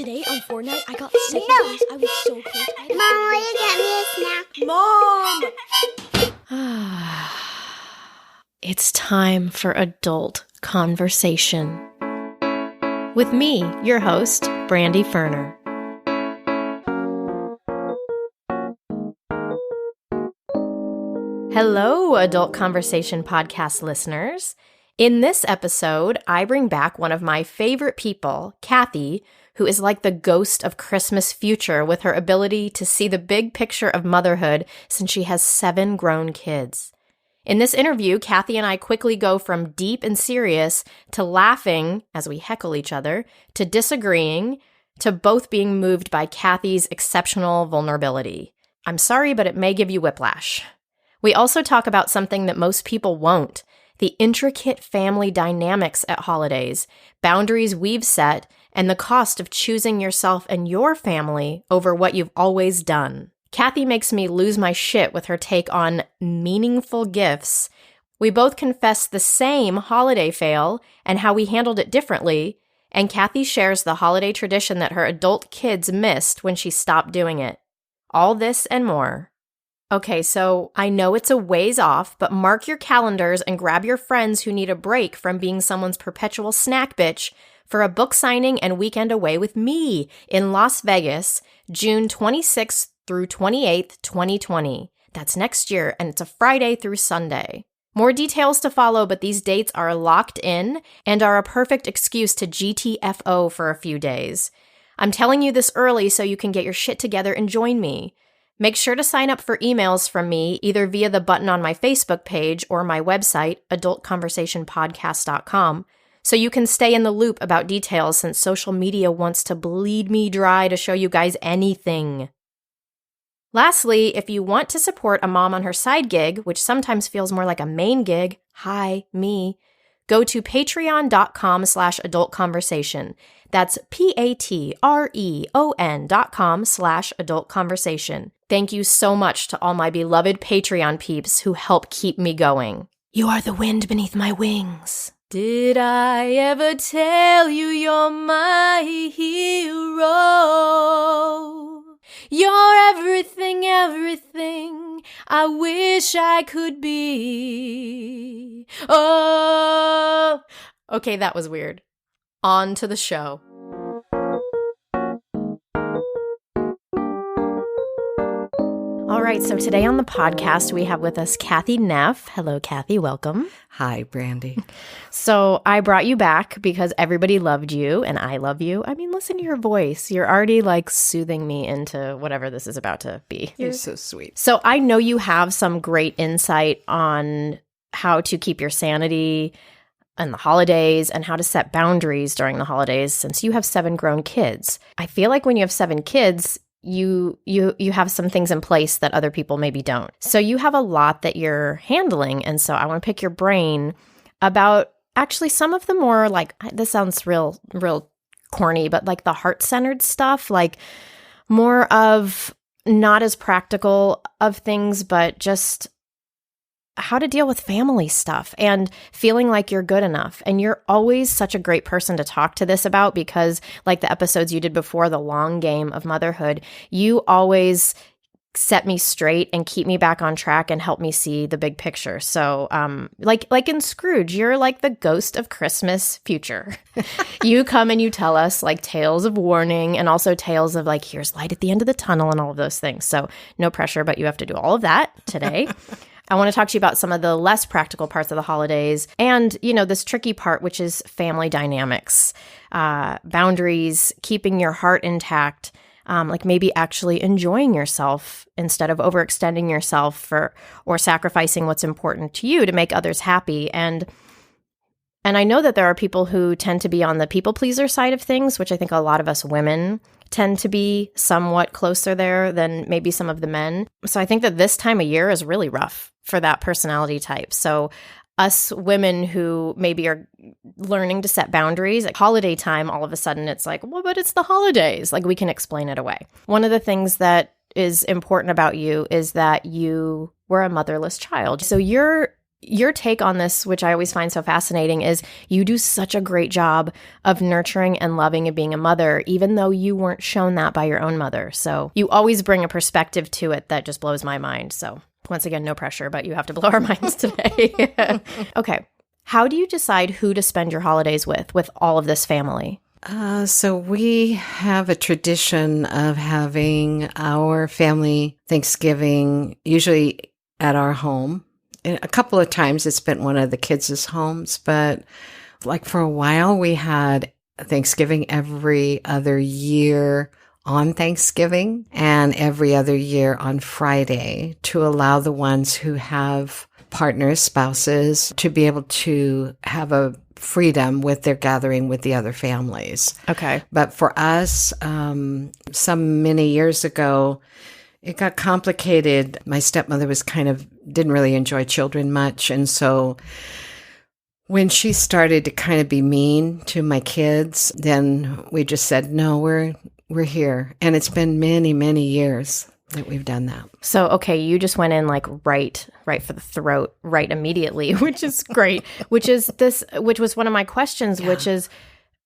Today on Fortnite, I got second place. I was so close. Mom, will you get me a snack? Mom! It's time for adult conversation. With me, your host, Brandy Ferner. Hello, Adult Conversation podcast listeners. In this episode, I bring back one of my favorite people, Kathie, who is like the ghost of Christmas future with her ability to see the big picture of motherhood since she has 7 grown kids. In this interview, Kathie and I quickly go from deep and serious to laughing as we heckle each other, to disagreeing, to both being moved by Kathie's exceptional vulnerability. I'm sorry, but it may give you whiplash. We also talk about something that most people won't, the intricate family dynamics at holidays, boundaries we've set, and the cost of choosing yourself and your family over what you've always done. Kathie makes me lose my shit with her take on meaningful gifts. We both confess the same holiday fail and how we handled it differently, and Kathie shares the holiday tradition that her adult kids missed when she stopped doing it. All this and more. Okay, so I know it's a ways off, but mark your calendars and grab your friends who need a break from being someone's perpetual snack bitch for a book signing and weekend away with me in Las Vegas, June 26th through 28th, 2020. That's next year, and it's a Friday through Sunday. More details to follow, but these dates are locked in and are a perfect excuse to GTFO for a few days. I'm telling you this early so you can get your shit together and join me. Make sure to sign up for emails from me either via the button on my Facebook page or my website, adultconversationpodcast.com, so you can stay in the loop about details since social media wants to bleed me dry to show you guys anything. Lastly, if you want to support a mom on her side gig, which sometimes feels more like a main gig, hi, me, go to patreon.com/adultconversation. That's patreon.com/adultconversation. Thank you so much to all my beloved Patreon peeps who help keep me going. You are the wind beneath my wings. Did I ever tell you you're my hero? You're everything, everything I wish I could be. Oh, okay, that was weird. On to the show. All right, so today on the podcast, we have with us Kathie Neff. Hello, Kathie. Welcome. Hi, Brandy. So I brought you back because everybody loved you and I love you. I mean, listen to your voice. You're already like soothing me into whatever this is about to be. You're so sweet. So I know you have some great insight on how to keep your sanity in the holidays and how to set boundaries during the holidays since you have 7 grown kids. I feel like when you have 7 kids, you have some things in place that other people maybe don't. So you have a lot that you're handling. And so I want to pick your brain about actually some of the more like, this sounds real corny, but like the heart-centered stuff, like more of not as practical of things, but just how to deal with family stuff and feeling like you're good enough. And you're always such a great person to talk to this about because like the episodes you did before, the long game of motherhood, you always set me straight and keep me back on track and help me see the big picture. So like in Scrooge, you're like the ghost of Christmas future. You come and you tell us like tales of warning and also tales of like, here's light at the end of the tunnel and all of those things. So no pressure, but you have to do all of that today. I want to talk to you about some of the less practical parts of the holidays and, you know, this tricky part, which is family dynamics, boundaries, keeping your heart intact, like maybe actually enjoying yourself instead of overextending yourself or sacrificing what's important to you to make others happy. And I know that there are people who tend to be on the people pleaser side of things, which I think a lot of us women tend to be somewhat closer there than maybe some of the men. So I think that this time of year is really rough for that personality type. So us women who maybe are learning to set boundaries at holiday time, all of a sudden it's like, well, but it's the holidays. Like we can explain it away. One of the things that is important about you is that you were a motherless child. So you're your take on this, which I always find so fascinating, is you do such a great job of nurturing and loving and being a mother, even though you weren't shown that by your own mother. So you always bring a perspective to it that just blows my mind. So once again, no pressure, but you have to blow our minds today. Okay. How do you decide who to spend your holidays with all of this family? So we have a tradition of having our family Thanksgiving usually at our home. A couple of times it's been one of the kids' homes, but like for a while we had Thanksgiving every other year on Thanksgiving and every other year on Friday to allow the ones who have partners, spouses, to be able to have a freedom with their gathering with the other families. Okay. But for us, some many years ago, it got complicated. My stepmother didn't really enjoy children much. And so when she started to kind of be mean to my kids, then we just said, no, we're here. And it's been many, many years that we've done that. So, okay, you just went in like right for the throat, right immediately, which is great, which was one of my questions, which is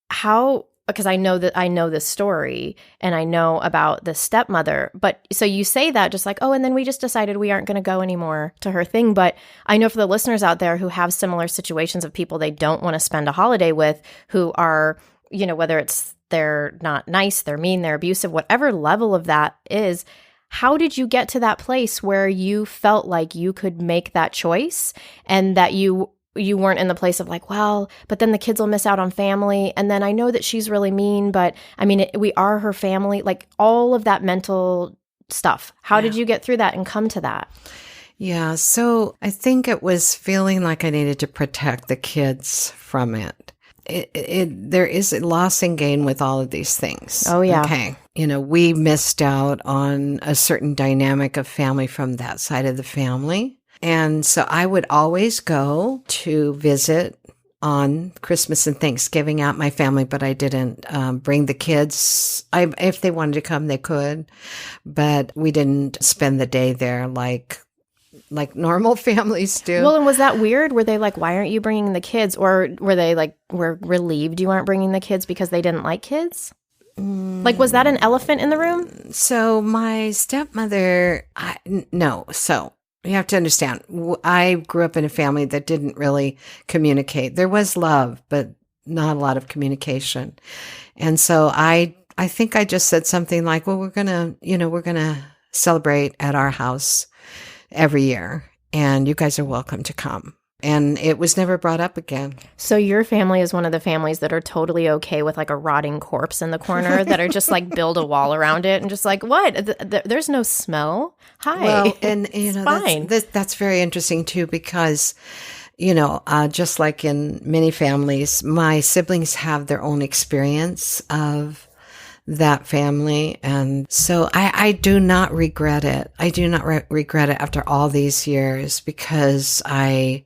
how, because I know this story and I know about the stepmother, but so you say that just like, oh, and then we just decided we aren't going to go anymore to her thing. But I know for the listeners out there who have similar situations of people they don't want to spend a holiday with, who are, whether it's they're not nice, they're mean, they're abusive, whatever level of that is. How did you get to that place where you felt like you could make that choice and that you weren't in the place of like, well, but then the kids will miss out on family. And then I know that she's really mean, but I mean, we are her family, like all of that mental stuff. How did you get through that and come to that? Yeah. So I think it was feeling like I needed to protect the kids from it. There is a loss and gain with all of these things. Oh, yeah. Okay. We missed out on a certain dynamic of family from that side of the family. And so I would always go to visit on Christmas and Thanksgiving at my family, but I didn't bring the kids. If they wanted to come, they could, but we didn't spend the day there like normal families do. Well, and was that weird? Were they like, why aren't you bringing the kids? Or were they like, were relieved you aren't bringing the kids because they didn't like kids? Like, was that an elephant in the room? So my stepmother, no. So you have to understand, I grew up in a family that didn't really communicate. There was love, but not a lot of communication. And so I think I just said something like, well, we're going to celebrate at our house every year, and you guys are welcome to come. And it was never brought up again. So your family is one of the families that are totally okay with like a rotting corpse in the corner that are just like build a wall around it and just like, what? There's no smell. Hi. Well, and fine. That's very interesting too, because just like in many families, my siblings have their own experience of that family. And so I do not regret it. I do not regret it after all these years, because I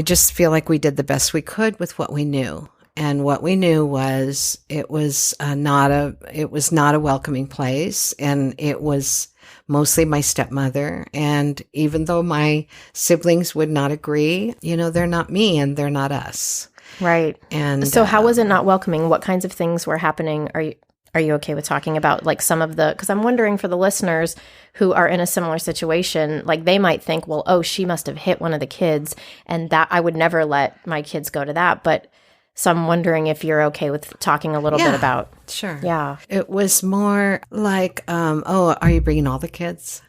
just feel like we did the best we could with what we knew. And what we knew was it was not a welcoming place. And it was mostly my stepmother. And even though my siblings would not agree, they're not me and they're not us. Right. And so how was it not welcoming? What kinds of things were happening? Are you okay with talking about like some of the, because I'm wondering for the listeners who are in a similar situation, like they might think, well, oh, she must have hit one of the kids and that I would never let my kids go to that. But so I'm wondering if you're okay with talking a little bit about. Sure. Yeah. It was more like, oh, are you bringing all the kids?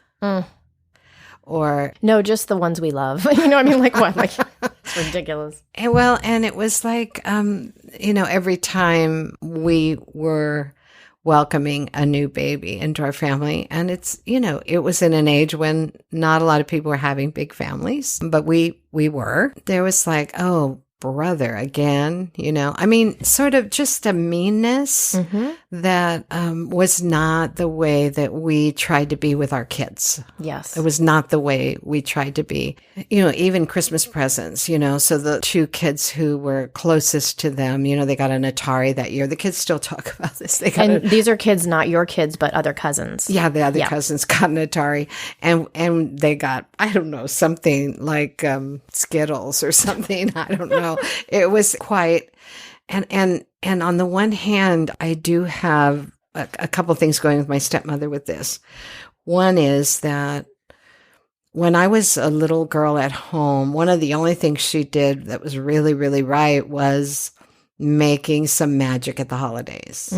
Or no, just the ones we love. I mean, like what? Like it's ridiculous. And it was like, every time we were welcoming a new baby into our family, and it's, it was in an age when not a lot of people were having big families, but we were. There was like, oh, brother again, I mean, sort of just a meanness that was not the way that we tried to be with our kids. Yes. It was not the way we tried to be. Even Christmas presents, so the two kids who were closest to them, they got an Atari that year. The kids still talk about this. These are kids, not your kids, but other cousins. Yeah, the other cousins got an Atari, and they got, I don't know, something like Skittles or something. I don't know. It was quite, and on the one hand, I do have a couple things going with my stepmother with this. One is that when I was a little girl at home, one of the only things she did that was really, really right was making some magic at the holidays.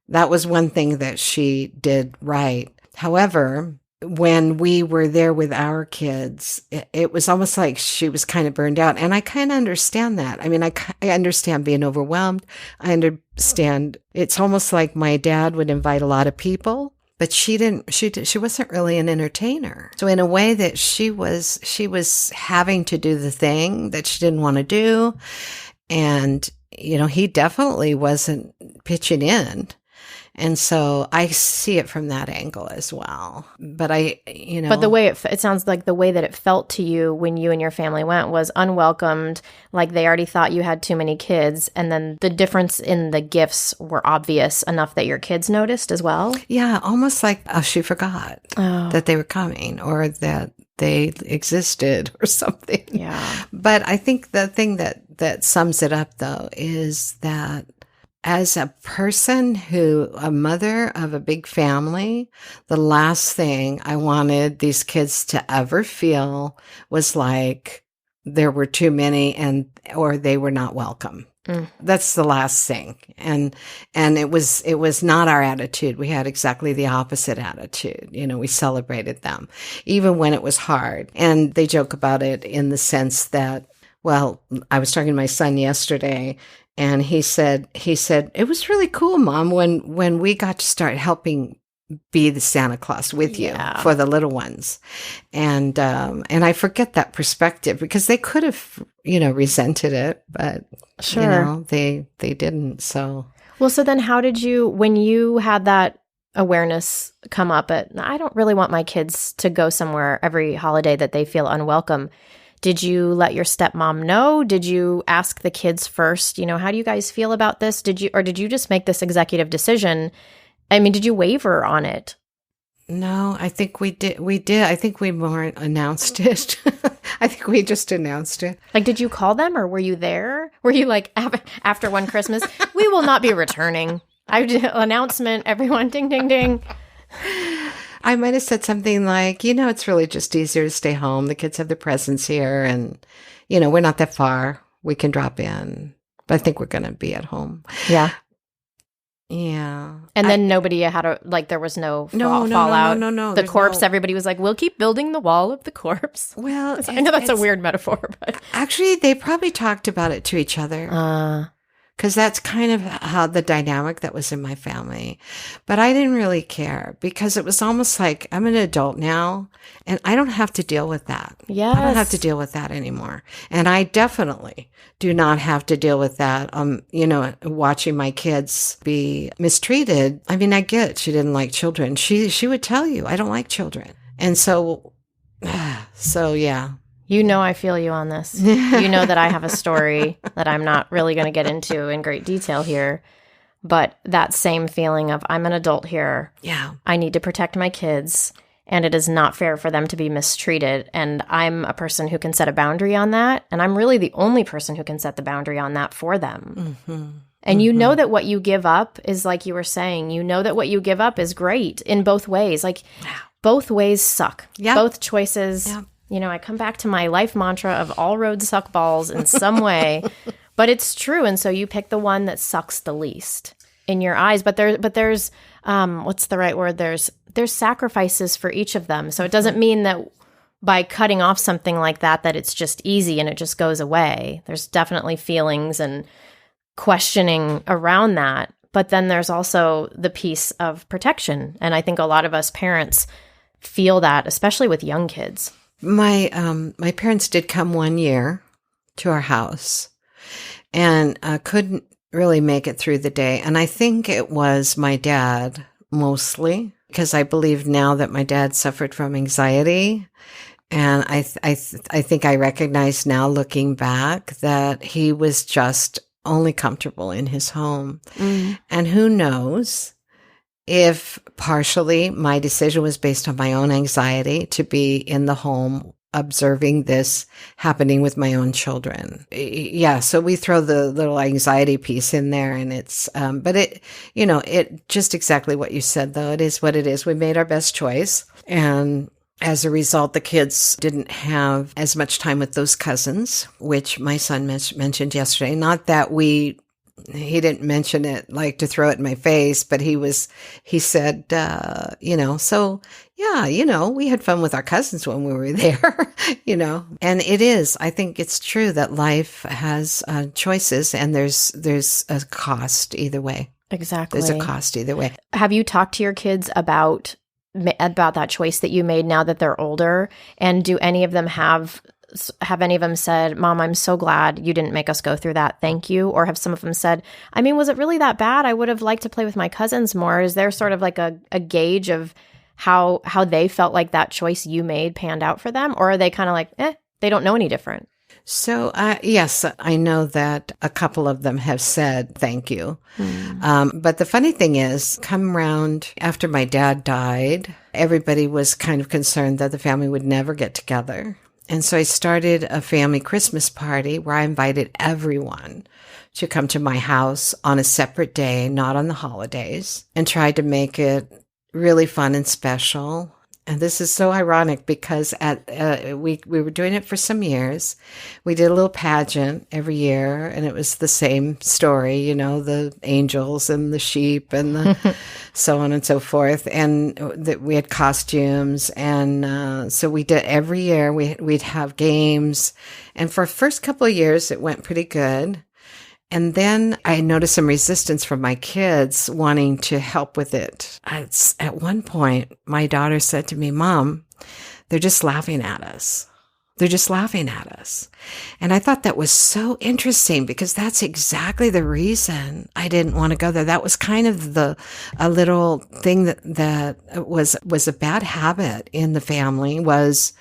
That was one thing that she did right. However, when we were there with our kids, it was almost like she was kind of burned out. And I kind of understand that. I mean, I understand being overwhelmed. I understand it's almost like my dad would invite a lot of people, but she wasn't really an entertainer. So in a way that she was having to do the thing that she didn't want to do. And, he definitely wasn't pitching in. And so I see it from that angle as well. But But the way it sounds like the way that it felt to you when you and your family went was unwelcomed, like they already thought you had too many kids. And then the difference in the gifts were obvious enough that your kids noticed as well. Yeah, almost like she forgot that they were coming or that they existed or something. Yeah. But I think the thing that sums it up, though, is that as a mother of a big family, the last thing I wanted these kids to ever feel was like there were too many or they were not welcome. That's the last thing. And it was not our attitude. We had exactly the opposite attitude. We celebrated them, even when it was hard. And they joke about it in the sense that, well, I was talking to my son yesterday, and he said, it was really cool, Mom, when we got to start helping be the Santa Claus with you for the little ones. And I forget that perspective because they could have, resented it, but sure. They didn't. So, well, so then how did you, when you had that awareness come up I don't really want my kids to go somewhere every holiday that they feel unwelcome. Did you let your stepmom know? Did you ask the kids first, how do you guys feel about this? Did you just make this executive decision? I mean, did you waver on it? No, I think we did. I think we more announced it. I think we just announced it. Like, did you call them or were you there? Were you like, after one Christmas, we will not be returning. I did announcement, everyone, ding, ding, ding. I might have said something like, it's really just easier to stay home. The kids have their presents here and, we're not that far. We can drop in, but I think we're going to be at home. Yeah. Yeah. And then nobody had there was no fallout. No. The corpse, everybody was like, we'll keep building the wall of the corpse. Well, I know that's a weird metaphor, but. Actually, they probably talked about it to each other. Because that's kind of how the dynamic that was in my family. But I didn't really care because it was almost like I'm an adult now and I don't have to deal with that. Yes. I don't have to deal with that anymore. And I definitely do not have to deal with that. Watching my kids be mistreated. I mean, I get she didn't like children. She would tell you, I don't like children. And so yeah. I feel you on this. That I have a story that I'm not really going to get into in great detail here. But that same feeling of I'm an adult here. Yeah. I need to protect my kids. And it is not fair for them to be mistreated. And I'm a person who can set a boundary on that. And I'm really the only person who can set the boundary on that for them. Mm-hmm. And that what you give up is like you were saying, that what you give up is great in both ways. Like both ways suck. Yeah. Both choices. Yeah. I come back to my life mantra of all roads suck balls in some way, but it's true. And so you pick the one that sucks the least in your eyes. But there's what's the right word? There's sacrifices for each of them. So it doesn't mean that by cutting off something like that it's just easy and it just goes away. There's definitely feelings and questioning around that. But then there's also the piece of protection. And I think a lot of us parents feel that, especially with young kids. My parents did come one year to our house and couldn't really make it through the day. And I think it was my dad mostly, because I believe now that my dad suffered from anxiety. And I think I recognize now, looking back, that he was just only comfortable in his home. And who knows if partially my decision was based on my own anxiety to be in the home observing this happening with my own children. Yeah. So we throw the little anxiety piece in there, and it's, but it just exactly what you said, though. It is what it is. We made our best choice. And as a result, the kids didn't have as much time with those cousins, which my son mentioned yesterday. Not that he didn't mention it like to throw it in my face, but he said, so yeah, we had fun with our cousins when we were there, and I think it's true that life has choices, and there's a cost either way. Exactly. There's a cost either way. Have you talked to your kids about that choice that you made now that they're older? And do any of them have any of them said, Mom, I'm so glad you didn't make us go through that. Thank you. Or have some of them said, I mean, was it really that bad? I would have liked to play with my cousins more. Is there sort of like a gauge of how they felt like that choice you made panned out for them? Or are they kind of like, they don't know any different? So, yes, I know that a couple of them have said thank you. But the funny thing is, come around after my dad died, everybody was kind of concerned that the family would never get together. And so I started a family Christmas party where I invited everyone to come to my house on a separate day, not on the holidays, and tried to make it really fun and special. And this is so ironic because we were doing it for some years. We did a little pageant every year, and it was the same story, the angels and the sheep and the so on and so forth. And we had costumes, and so we did every year. We'd have games, and for the first couple of years, it went pretty good. And then I noticed some resistance from my kids wanting to help with it. At one point, my daughter said to me, Mom, they're just laughing at us. They're just laughing at us. And I thought that was so interesting because that's exactly the reason I didn't want to go there. That was kind of a little thing that was a bad habit in the family was,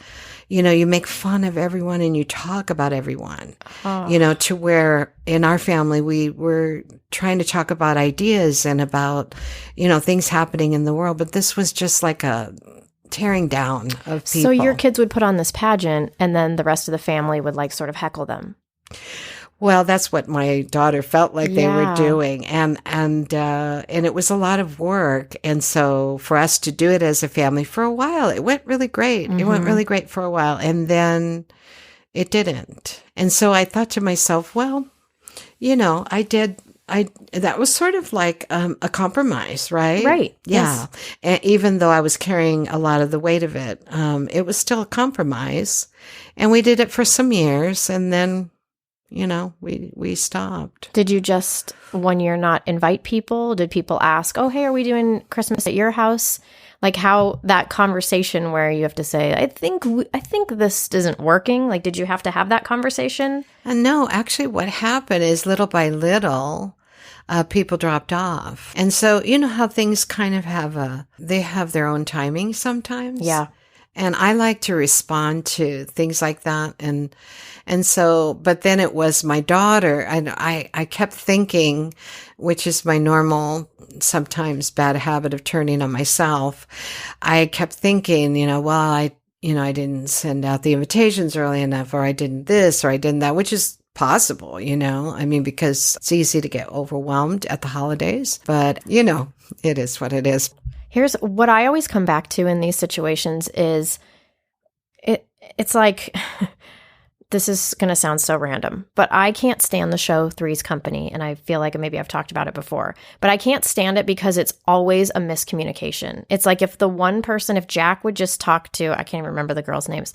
you make fun of everyone and you talk about everyone, to where in our family, we were trying to talk about ideas and about, things happening in the world. But this was just like a tearing down of people. So your kids would put on this pageant and then the rest of the family would like sort of heckle them. Well, that's what my daughter felt like they were doing. And it was a lot of work. And so for us to do it as a family for a while, it went really great. It went really great for a while. And then it didn't. And so I thought to myself, well, that was sort of like a compromise, right? Right. Yeah. Yes. And even though I was carrying a lot of the weight of it, it was still a compromise. And we did it for some years. And then we stopped. Did you just 1 year not invite people? Did people ask, oh, hey, are we doing Christmas at your house? Like how that conversation where you have to say, I think this isn't working. Like, did you have to have that conversation? No, actually what happened is little by little, people dropped off. And so, how things kind of they have their own timing sometimes. Yeah. And I like to respond to things like that. And so, but then it was my daughter, and I kept thinking, which is my normal, sometimes bad habit of turning on myself. I kept thinking, I didn't send out the invitations early enough, or I didn't this, or I didn't that, which is possible, because it's easy to get overwhelmed at the holidays, but it is what it is. Here's what I always come back to in these situations is it's like, this is going to sound so random, but I can't stand the show Three's Company. And I feel like maybe I've talked about it before, but I can't stand it because it's always a miscommunication. It's like if Jack would just talk to, I can't even remember the girls' names,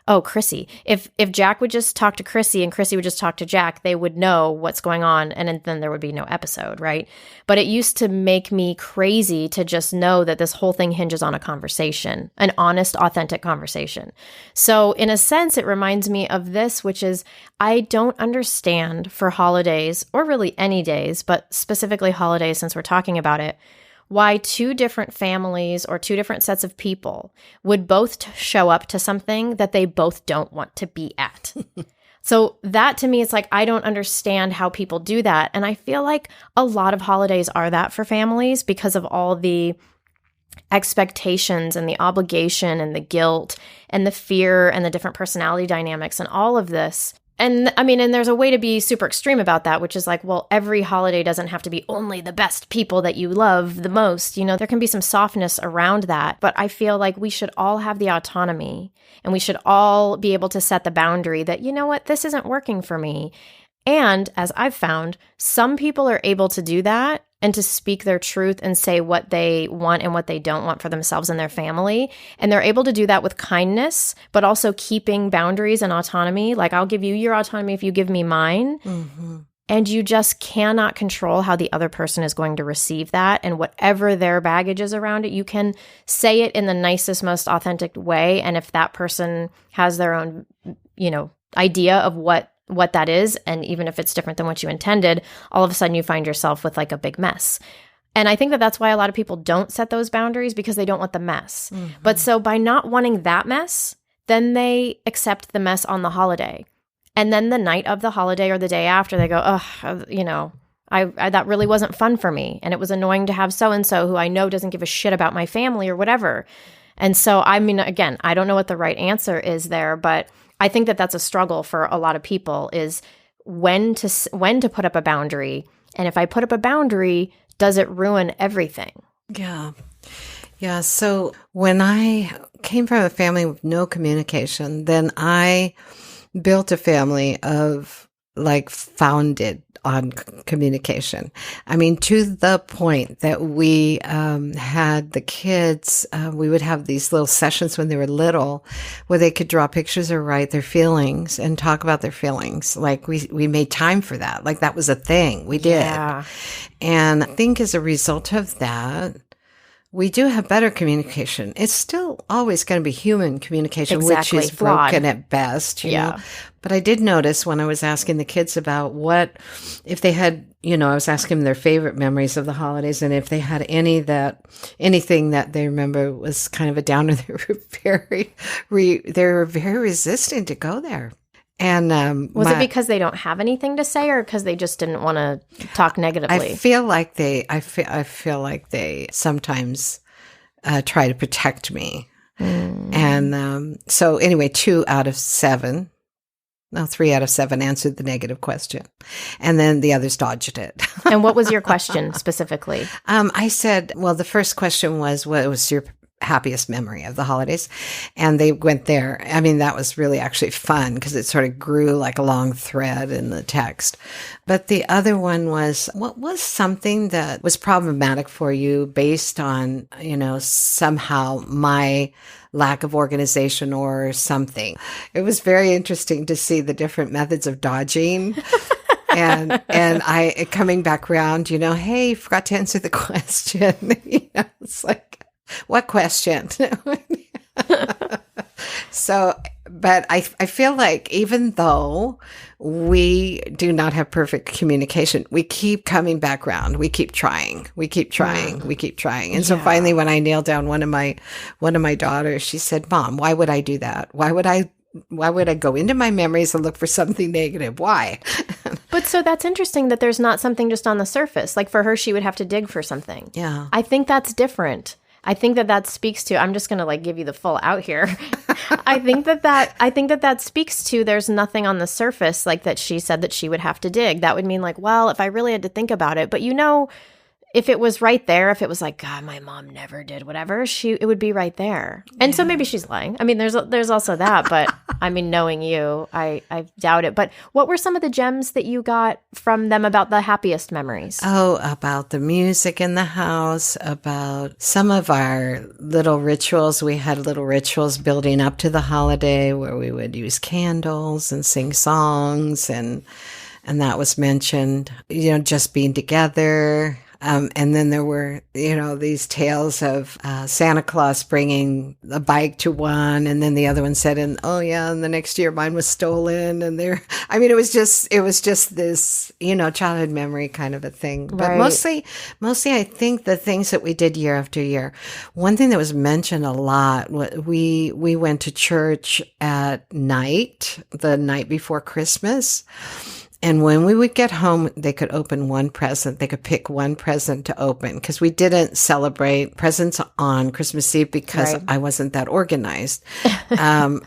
oh, Chrissy. If Jack would just talk to Chrissy and Chrissy would just talk to Jack, they would know what's going on, and then there would be no episode, right? But it used to make me crazy to just know that this whole thing hinges on a conversation, an honest, authentic conversation. So in a sense, it reminds me of this, which is I don't understand for holidays, or really any days, but specifically holidays since we're talking about it, why two different families or two different sets of people would both show up to something that they both don't want to be at. So that to me, it's like, I don't understand how people do that. And I feel like a lot of holidays are that for families because of all the expectations and the obligation and the guilt and the fear and the different personality dynamics and all of this. And I mean, and there's a way to be super extreme about that, which is like, well, every holiday doesn't have to be only the best people that you love the most. You know, there can be some softness around that. But I feel like we should all have the autonomy and we should all be able to set the boundary that, you know what, this isn't working for me. And as I've found, some people are able to do that and to speak their truth and say what they want and what they don't want for themselves and their family. And they're able to do that with kindness, but also keeping boundaries and autonomy. Like, I'll give you your autonomy if you give me mine. Mm-hmm. And you just cannot control how the other person is going to receive that. And whatever their baggage is around it, you can say it in the nicest, most authentic way. And if that person has their own, you know, idea of what that is, and even if it's different than what you intended, all of a sudden you find yourself with like a big mess. And I think that that's why a lot of people don't set those boundaries, because they don't want the mess. Mm-hmm. But so by not wanting that mess, then they accept the mess on the holiday. And then the night of the holiday or the day after, they go, oh, you know, I that really wasn't fun for me. And it was annoying to have so-and-so who I know doesn't give a shit about my family or whatever. And so, I mean, again, I don't know what the right answer is there, but I think that that's a struggle for a lot of people, is when to put up a boundary. And if I put up a boundary, does it ruin everything? Yeah. Yeah. So when I came from a family with no communication, then I built a family of like founded on communication. I mean, to the point that we had the kids, we would have these little sessions when they were little where they could draw pictures or write their feelings and talk about their feelings. Like we made time for that. Like that was a thing we did. Yeah. And I think as a result of that, we do have better communication. It's still always going to be human communication, exactly. Which is flawed. Broken at best, you know. But I did notice when I was asking the kids about what, if they had, you know, I was asking them their favorite memories of the holidays, and if they had anything that they remember was kind of a downer, they were very resistant to go there. And was it because they don't have anything to say, or because they just didn't want to talk negatively? I feel like they sometimes try to protect me. And so anyway, 3 out of 7 answered the negative question, and then the others dodged it. And what was your question specifically? I said, well, the first question was, what was your happiest memory of the holidays? And they went there. I mean, that was really actually fun because it sort of grew like a long thread in the text. But the other one was, what was something that was problematic for you based on, you know, somehow my lack of organization or something? It was very interesting to see the different methods of dodging. And I coming back around, you know, hey, you forgot to answer the question. You know, it's like, what question? So, but I feel like even though we do not have perfect communication, we keep coming back around. We keep trying. And so finally, when I nailed down one of my daughters, she said, "Mom, why would I do that? Why would I go into my memories and look for something negative? Why?" But so that's interesting that there's not something just on the surface. Like for her, she would have to dig for something. Yeah. I think that's different. I think that speaks to, I'm just going to like give you the full out here. I think that speaks to, there's nothing on the surface like that she said that she would have to dig. That would mean like, well, if I really had to think about it, but you know, if it was right there, if it was like, God, my mom never did whatever, it would be right there. And so maybe she's lying. I mean, there's also that, but I mean, knowing you, I doubt it. But what were some of the gems that you got from them about the happiest memories? Oh, about the music in the house, about some of our little rituals. We had little rituals building up to the holiday where we would use candles and sing songs, and that was mentioned, just being together. And then there were, these tales of Santa Claus bringing a bike to one, and then the other one said, and the next year mine was stolen. And it was just this, childhood memory kind of a thing. But Right. mostly I think the things that we did year after year. One thing that was mentioned a lot, we went to church at night, the night before Christmas. And when we would get home, they could open one present. They could pick one present to open because we didn't celebrate presents on Christmas Eve because Right. I wasn't that organized.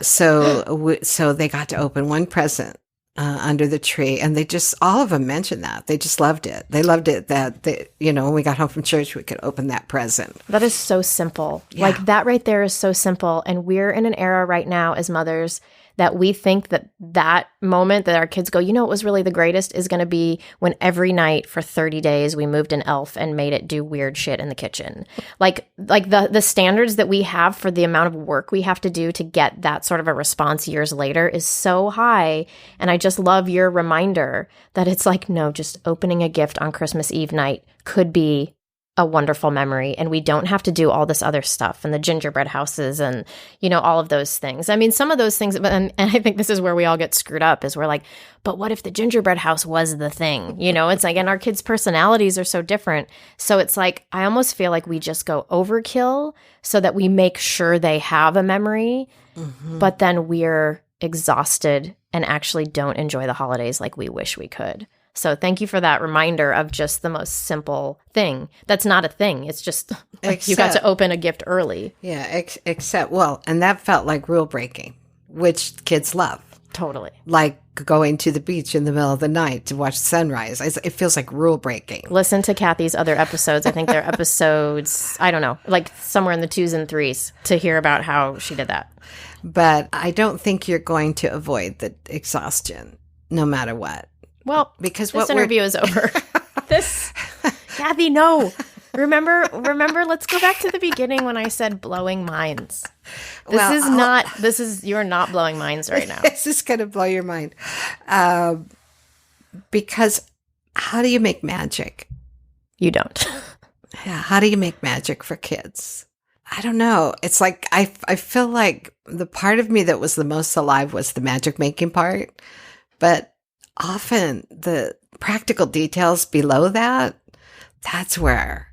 So they got to open one present under the tree, and all of them mentioned that. They just loved it. They loved it that when we got home from church, we could open that present. That is so simple. Yeah. Like that right there is so simple. And we're in an era right now as mothers that we think that moment that our kids go, what was really the greatest is going to be when every night for 30 days we moved an elf and made it do weird shit in the kitchen. Like the standards that we have for the amount of work we have to do to get that sort of a response years later is so high. And I just love your reminder that it's like, no, just opening a gift on Christmas Eve night could be a wonderful memory, and we don't have to do all this other stuff and the gingerbread houses and all of those things. I mean, some of those things, and I think this is where we all get screwed up, is we're like, but what if the gingerbread house was the thing? It's like, and our kids' personalities are so different. So it's like, I almost feel like we just go overkill so that we make sure they have a memory, but then we're exhausted and actually don't enjoy the holidays like we wish we could. So thank you for that reminder of just the most simple thing. That's not a thing. It's just like you got to open a gift early. Yeah, and that felt like rule breaking, which kids love. Totally. Like going to the beach in the middle of the night to watch sunrise. It feels like rule breaking. Listen to Kathie's other episodes. I think they're episodes, I don't know, like somewhere in the 2s and 3s to hear about how she did that. But I don't think you're going to avoid the exhaustion no matter what. Well, because this interview is over. Kathie, no. Remember, let's go back to the beginning when I said blowing minds. You're not blowing minds right now. This is going to blow your mind. Because how do you make magic? You don't. Yeah, how do you make magic for kids? I don't know. It's like, I feel like the part of me that was the most alive was the magic making part. But often the practical details below that's where,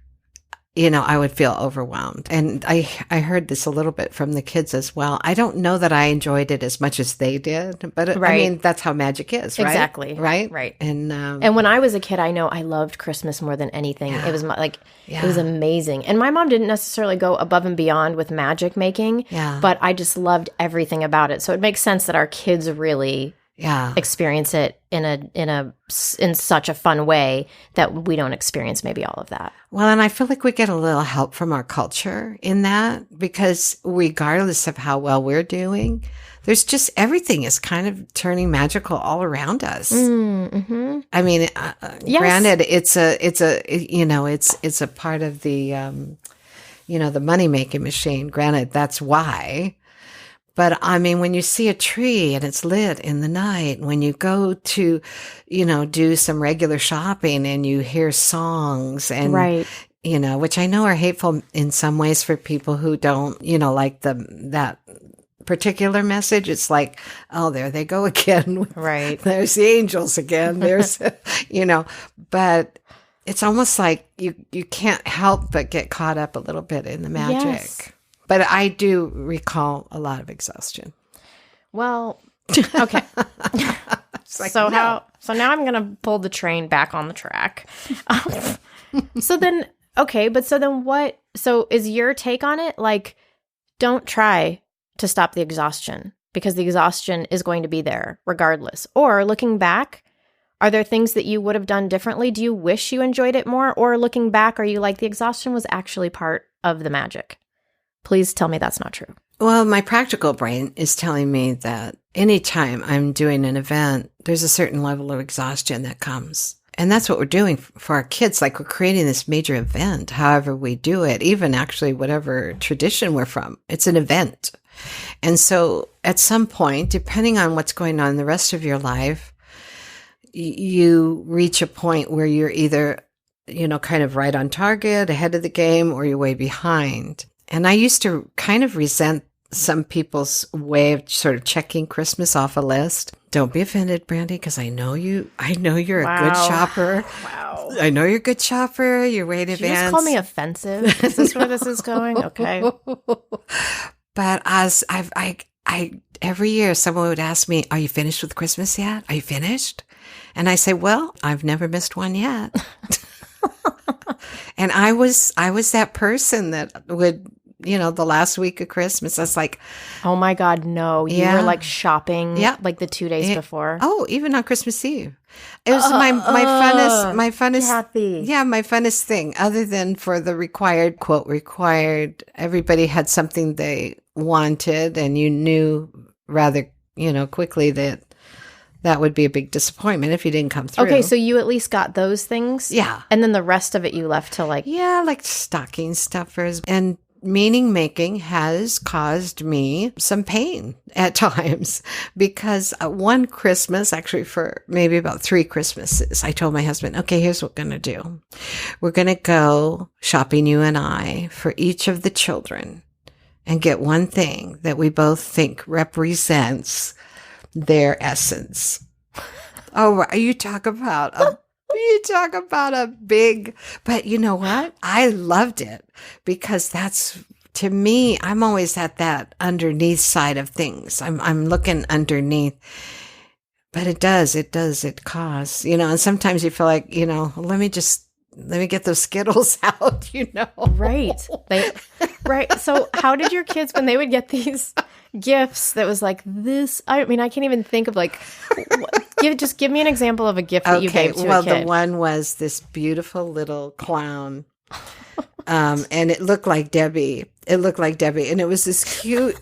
I would feel overwhelmed. And I heard this a little bit from the kids as well. I don't know that I enjoyed it as much as they did, but Right. I mean, that's how magic is, right? Exactly. Right? Right. And when I was a kid, I know I loved Christmas more than anything. Yeah. It was it was amazing. And my mom didn't necessarily go above and beyond with magic making, but I just loved everything about it. So it makes sense that our kids really experience it in such a fun way that we don't experience maybe all of that. Well, and I feel like we get a little help from our culture in that, because regardless of how well we're doing, there's just everything is kind of turning magical all around us. Mm-hmm. I mean, Yes. granted, it's a part of the the money making machine. Granted, that's why. But I mean, when you see a tree and it's lit in the night, when you go to, do some regular shopping and you hear songs and, Right. Which I know are hateful in some ways for people who don't, like that particular message. It's like, oh, there they go again. Right. There's the angels again. There's, but it's almost like you can't help but get caught up a little bit in the magic. Yes. But I do recall a lot of exhaustion. Well, okay. Like, so no. now I'm going to pull the train back on the track. So then what? So is your take on it? Like, don't try to stop the exhaustion because the exhaustion is going to be there regardless. Or looking back, Are there things that you would have done differently? Do you wish you enjoyed it more? Or looking back, are you like, the exhaustion was actually part of the magic? Please tell me that's not true. Well, my practical brain is telling me that anytime I'm doing an event, there's a certain level of exhaustion that comes. And that's what we're doing for our kids. Like, we're creating this major event, however we do it, even actually whatever tradition we're from. It's an event. And so at some point, depending on what's going on in the rest of your life, you reach a point where you're either, kind of right on target, ahead of the game, or you're way behind. And I used to kind of resent some people's way of sort of checking Christmas off a list. Don't be offended, Brandy, because I know you're a good shopper. Wow. I know you're a good shopper. You're way in advance. Did you just call me offensive? Is this where this is going? Okay. But as I every year someone would ask me, "Are you finished with Christmas yet? Are you finished?" And I say, "Well, I've never missed one yet." And I was that person that would, the last week of Christmas, I was like, oh my God, no. You were like shopping like the 2 days before. Oh, even on Christmas Eve. It was my funnest, Kathie. Yeah, my funnest thing, other than for the required, quote, required. Everybody had something they wanted, and you knew rather, quickly that would be a big disappointment if you didn't come through. Okay, so you at least got those things? Yeah. And then the rest of it you left to like... Yeah, like stocking stuffers. And meaning making has caused me some pain at times, because one Christmas, actually for maybe about 3 Christmases, I told my husband, okay, here's what we're going to do. We're going to go shopping, you and I, for each of the children, and get one thing that we both think represents their essence. Oh, you talk about a big, but you know what? I loved it, because that's, to me, I'm always at that underneath side of things. I'm looking underneath, but it costs, and sometimes you feel like, let me get those Skittles out, Right. Right. So how did your kids, when they would get these gifts that was like this, I mean, I can't even think of like, give me an example of a gift that you gave to a kid. Well, the one was this beautiful little clown. And it looked like Debbie. And it was this cute,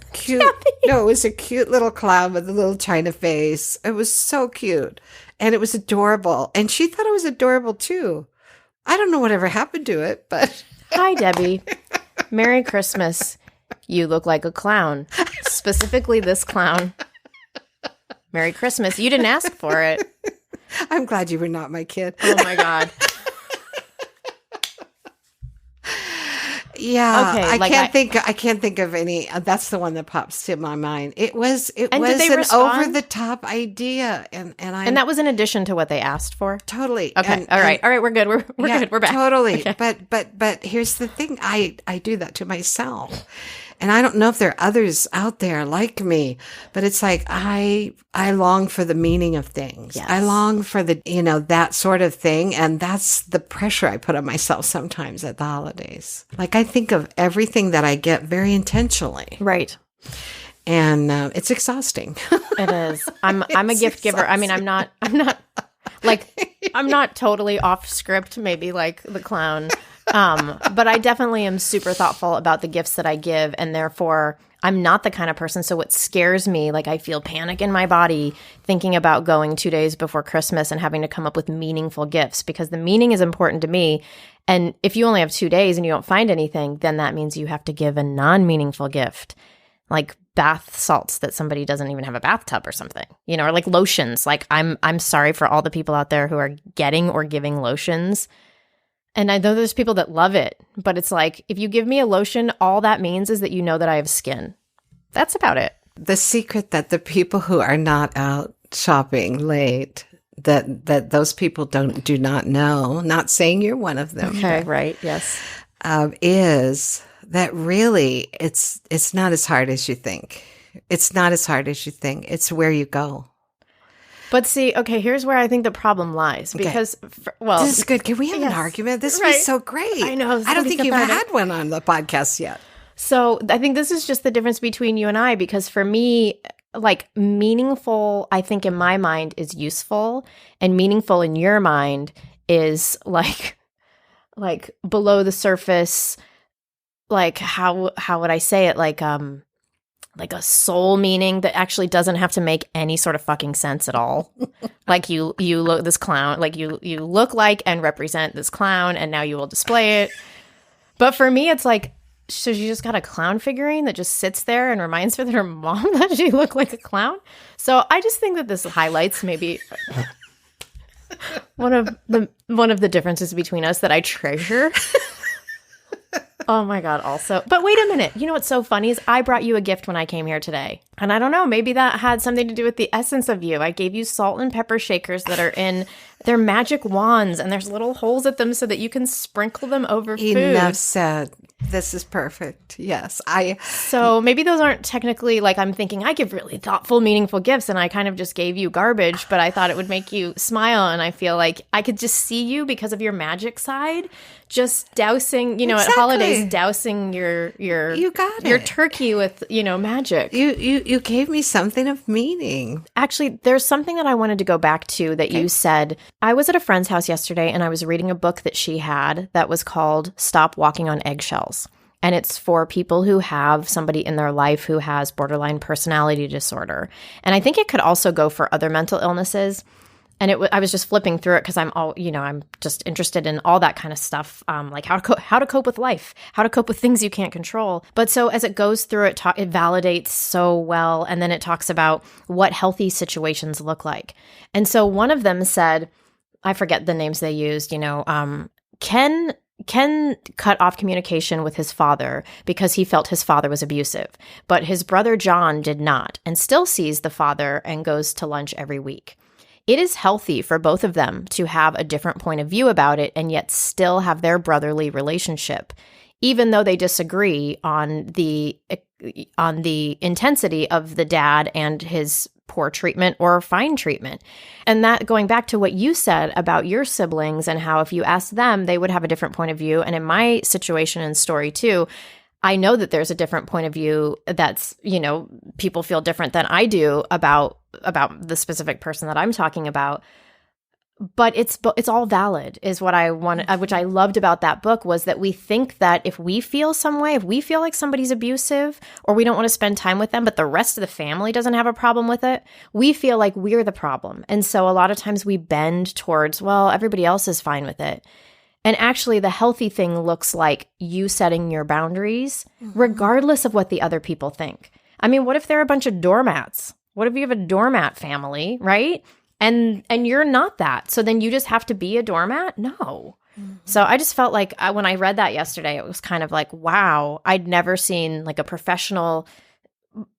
no, it was a cute little clown with a little China face. It was so cute. And it was adorable. And she thought it was adorable too. I don't know whatever happened to it, but. Hi, Debbie. Merry Christmas. You look like a clown. Specifically this clown. Merry Christmas. You didn't ask for it. I'm glad you were not my kid. Oh my God. Yeah, okay, I can't think of any. That's the one that pops to my mind. It was an over the top idea, and that was in addition to what they asked for. Totally. Okay. All right. We're good. We're good. We're back. Totally. Okay. But here's the thing. I do that to myself. And I don't know if there are others out there like me, but it's like I long for the meaning of things. Yes. I long for the, that sort of thing. And that's the pressure I put on myself sometimes at the holidays. Like, I think of everything that I get very intentionally. Right. And it's exhausting. It is. I'm a gift giver. I mean, I'm not totally off script, maybe like the clown. But I definitely am super thoughtful about the gifts that I give, and therefore I'm not the kind of person. So what scares me, like I feel panic in my body thinking about going 2 days before Christmas and having to come up with meaningful gifts, because the meaning is important to me. And if you only have 2 days and you don't find anything, then that means you have to give a non-meaningful gift, like bath salts that somebody doesn't even have a bathtub or something, or like lotions. Like I'm sorry for all the people out there who are getting or giving lotions. And I know there's people that love it, but it's like, if you give me a lotion, all that means is that you know that I have skin. That's about it. The secret that the people who are not out shopping late, that those people do not know, not saying you're one of them. Okay, right, yes. Is that really it's not as hard as you think. It's not as hard as you think. It's where you go. But see, okay, here's where I think the problem lies. Because, this is good. Can we have an argument? This was so great. I know. I don't think you've had one on the podcast yet. So I think this is just the difference between you and I, because for me, like meaningful, I think in my mind is useful, and meaningful in your mind is like below the surface, like how would I say it? Like a soul meaning that actually doesn't have to make any sort of fucking sense at all. Like you look this clown, like you look like and represent this clown, and now you will display it. But for me, it's like, so she just got a clown figurine that just sits there and reminds her that her mom that she looked like a clown. So I just think that this highlights maybe one of the differences between us that I treasure. Oh my God, also. But wait a minute. You know what's so funny is I brought you a gift when I came here today. And I don't know, maybe that had something to do with the essence of you. I gave you salt and pepper shakers that are they're magic wands, and there's little holes at them so that you can sprinkle them over food. Enough said. This is perfect. Yes. So maybe those aren't technically, like, I'm thinking I give really thoughtful, meaningful gifts, and I kind of just gave you garbage, but I thought it would make you smile, and I feel like I could just see you because of your magic side, just dousing, at holidays, dousing your you got your it. Turkey with, magic. You gave me something of meaning. Actually, there's something that I wanted to go back to that you said. I was at a friend's house yesterday, and I was reading a book that she had that was called Stop Walking on Eggshells. And it's for people who have somebody in their life who has borderline personality disorder. And I think it could also go for other mental illnesses. And I was just flipping through it because I'm just interested in all that kind of stuff, like how to cope with life, how to cope with things you can't control. But so as it goes through, it validates so well. And then it talks about what healthy situations look like. And so one of them said, I forget the names they used, Ken cut off communication with his father because he felt his father was abusive, but his brother John did not and still sees the father and goes to lunch every week. It is healthy for both of them to have a different point of view about it and yet still have their brotherly relationship, even though they disagree on the intensity of the dad and his poor treatment or fine treatment. And that, going back to what you said about your siblings and how if you asked them, they would have a different point of view. And in my situation and story too, I know that there's a different point of view that's, people feel different than I do about the specific person that I'm talking about. But it's all valid is what I want, which I loved about that book was that we think that if we feel some way, if we feel like somebody's abusive or we don't want to spend time with them, but the rest of the family doesn't have a problem with it, we feel like we're the problem. And so a lot of times we bend towards, well, everybody else is fine with it. And actually the healthy thing looks like you setting your boundaries, regardless of what the other people think. I mean, what if they're a bunch of doormats? What if you have a doormat family, right? And you're not that. So then you just have to be a doormat? No. Mm-hmm. So I just felt like when I read that yesterday, it was kind of like, wow, I'd never seen like a professional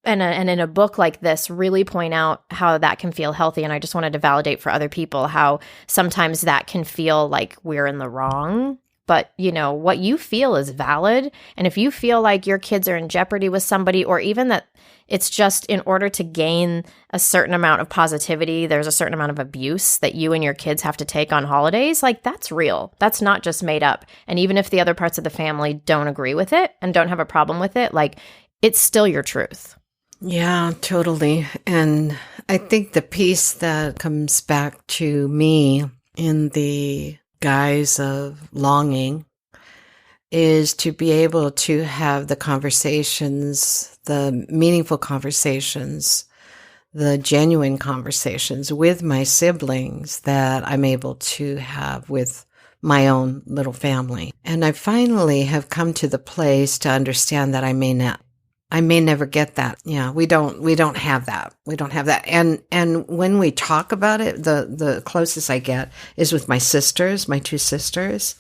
and in a book like this really point out how that can feel healthy. And I just wanted to validate for other people how sometimes that can feel like we're in the wrong. But, what you feel is valid. And if you feel like your kids are in jeopardy with somebody, or even that it's just in order to gain a certain amount of positivity, there's a certain amount of abuse that you and your kids have to take on holidays, like that's real. That's not just made up. And even if the other parts of the family don't agree with it and don't have a problem with it, like it's still your truth. Yeah, totally. And I think the piece that comes back to me in the guise of longing is to be able to have the conversations, the meaningful conversations, the genuine conversations with my siblings that I'm able to have with my own little family. And I finally have come to the place to understand that I may never get that. Yeah, we don't have that. We don't have that. And when we talk about it, the closest I get is with my sisters, my two sisters.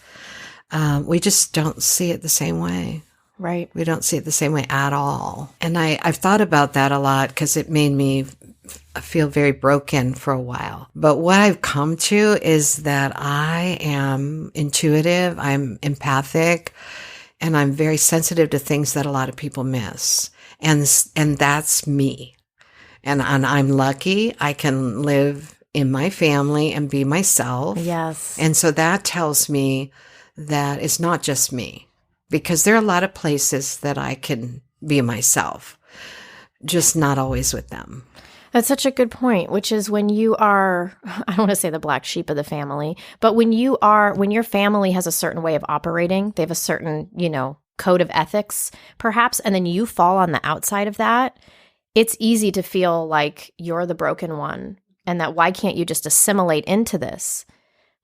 We just don't see it the same way. Right. We don't see it the same way at all. And I've thought about that a lot because it made me feel very broken for a while. But what I've come to is that I am intuitive, I'm empathic, and I'm very sensitive to things that a lot of people miss. And that's me. And I'm lucky I can live in my family and be myself. Yes. And so that tells me that it's not just me, because there are a lot of places that I can be myself. just not always with them. That's such a good point, which is when you are, I don't want to say the black sheep of the family, but when your family has a certain way of operating, they have a certain, code of ethics, perhaps, and then you fall on the outside of that, it's easy to feel like you're the broken one and that why can't you just assimilate into this?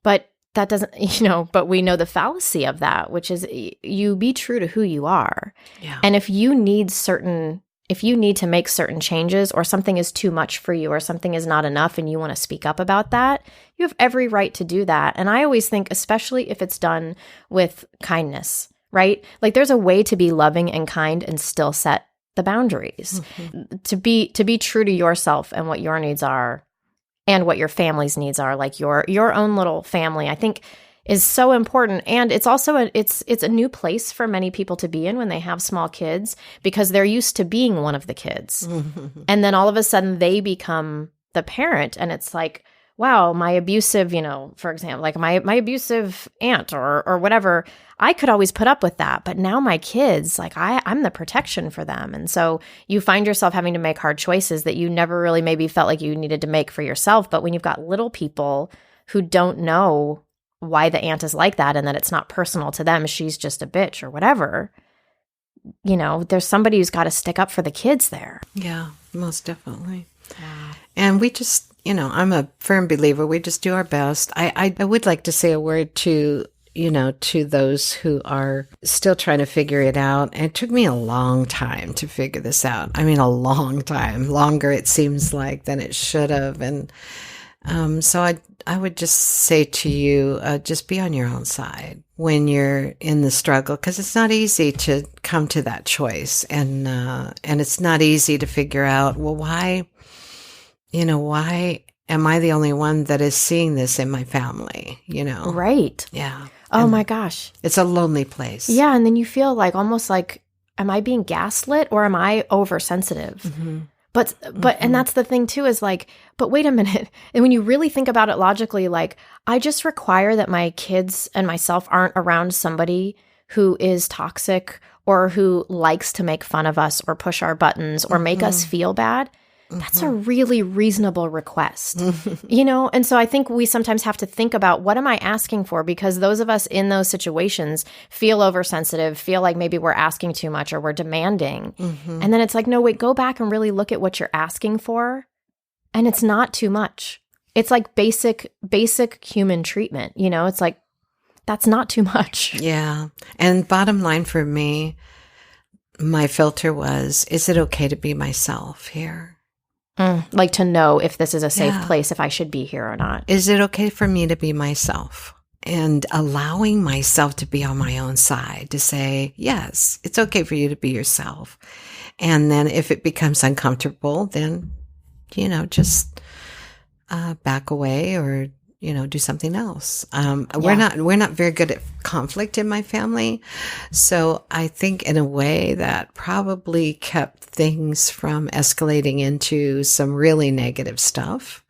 But that doesn't, but we know the fallacy of that, which is you be true to who you are. Yeah. And if you need to make certain changes or something is too much for you or something is not enough and you want to speak up about that, you have every right to do that. And I always think, especially if it's done with kindness, right? Like there's a way to be loving and kind and still set the boundaries. Mm-hmm. To be true to yourself and what your needs are and what your family's needs are, like your own little family, I think is so important. And it's also it's a new place for many people to be in when they have small kids because they're used to being one of the kids. Mm-hmm. And then all of a sudden they become the parent and it's like, wow, my abusive, for example, like my abusive aunt or whatever, I could always put up with that. But now my kids, like I'm the protection for them. And so you find yourself having to make hard choices that you never really maybe felt like you needed to make for yourself. But when you've got little people who don't know why the aunt is like that and that it's not personal to them, she's just a bitch or whatever, there's somebody who's got to stick up for the kids there. Yeah, most definitely. Yeah. And we just, I'm a firm believer. We just do our best. I would like to say a word to those who are still trying to figure it out. And it took me a long time to figure this out. I mean, a long time, longer it seems like than it should have. And so I would just say to you, just be on your own side when you're in the struggle, because it's not easy to come to that choice. And it's not easy to figure out, well, why am I the only one that is seeing this in my family, Right. Yeah. Oh my gosh. It's a lonely place. Yeah. And then you feel like almost like, am I being gaslit or am I oversensitive? Mm-hmm. But and that's the thing too, is like, but wait a minute. And when you really think about it logically, like I just require that my kids and myself aren't around somebody who is toxic or who likes to make fun of us or push our buttons or make us feel bad. That's a really reasonable request, And so I think we sometimes have to think about what am I asking for? Because those of us in those situations feel oversensitive, feel like maybe we're asking too much or we're demanding. Mm-hmm. And then it's like, no, wait, go back and really look at what you're asking for. And it's not too much. It's like basic human treatment. It's like, that's not too much. Yeah. And bottom line for me, my filter was, is it okay to be myself here? Like to know if this is a safe place, if I should be here or not. Is it okay for me to be myself? And allowing myself to be on my own side, to say, yes, it's okay for you to be yourself. And then if it becomes uncomfortable, then, just back away or, do something else. We're not very good at conflict in my family. So I think in a way that probably kept things from escalating into some really negative stuff.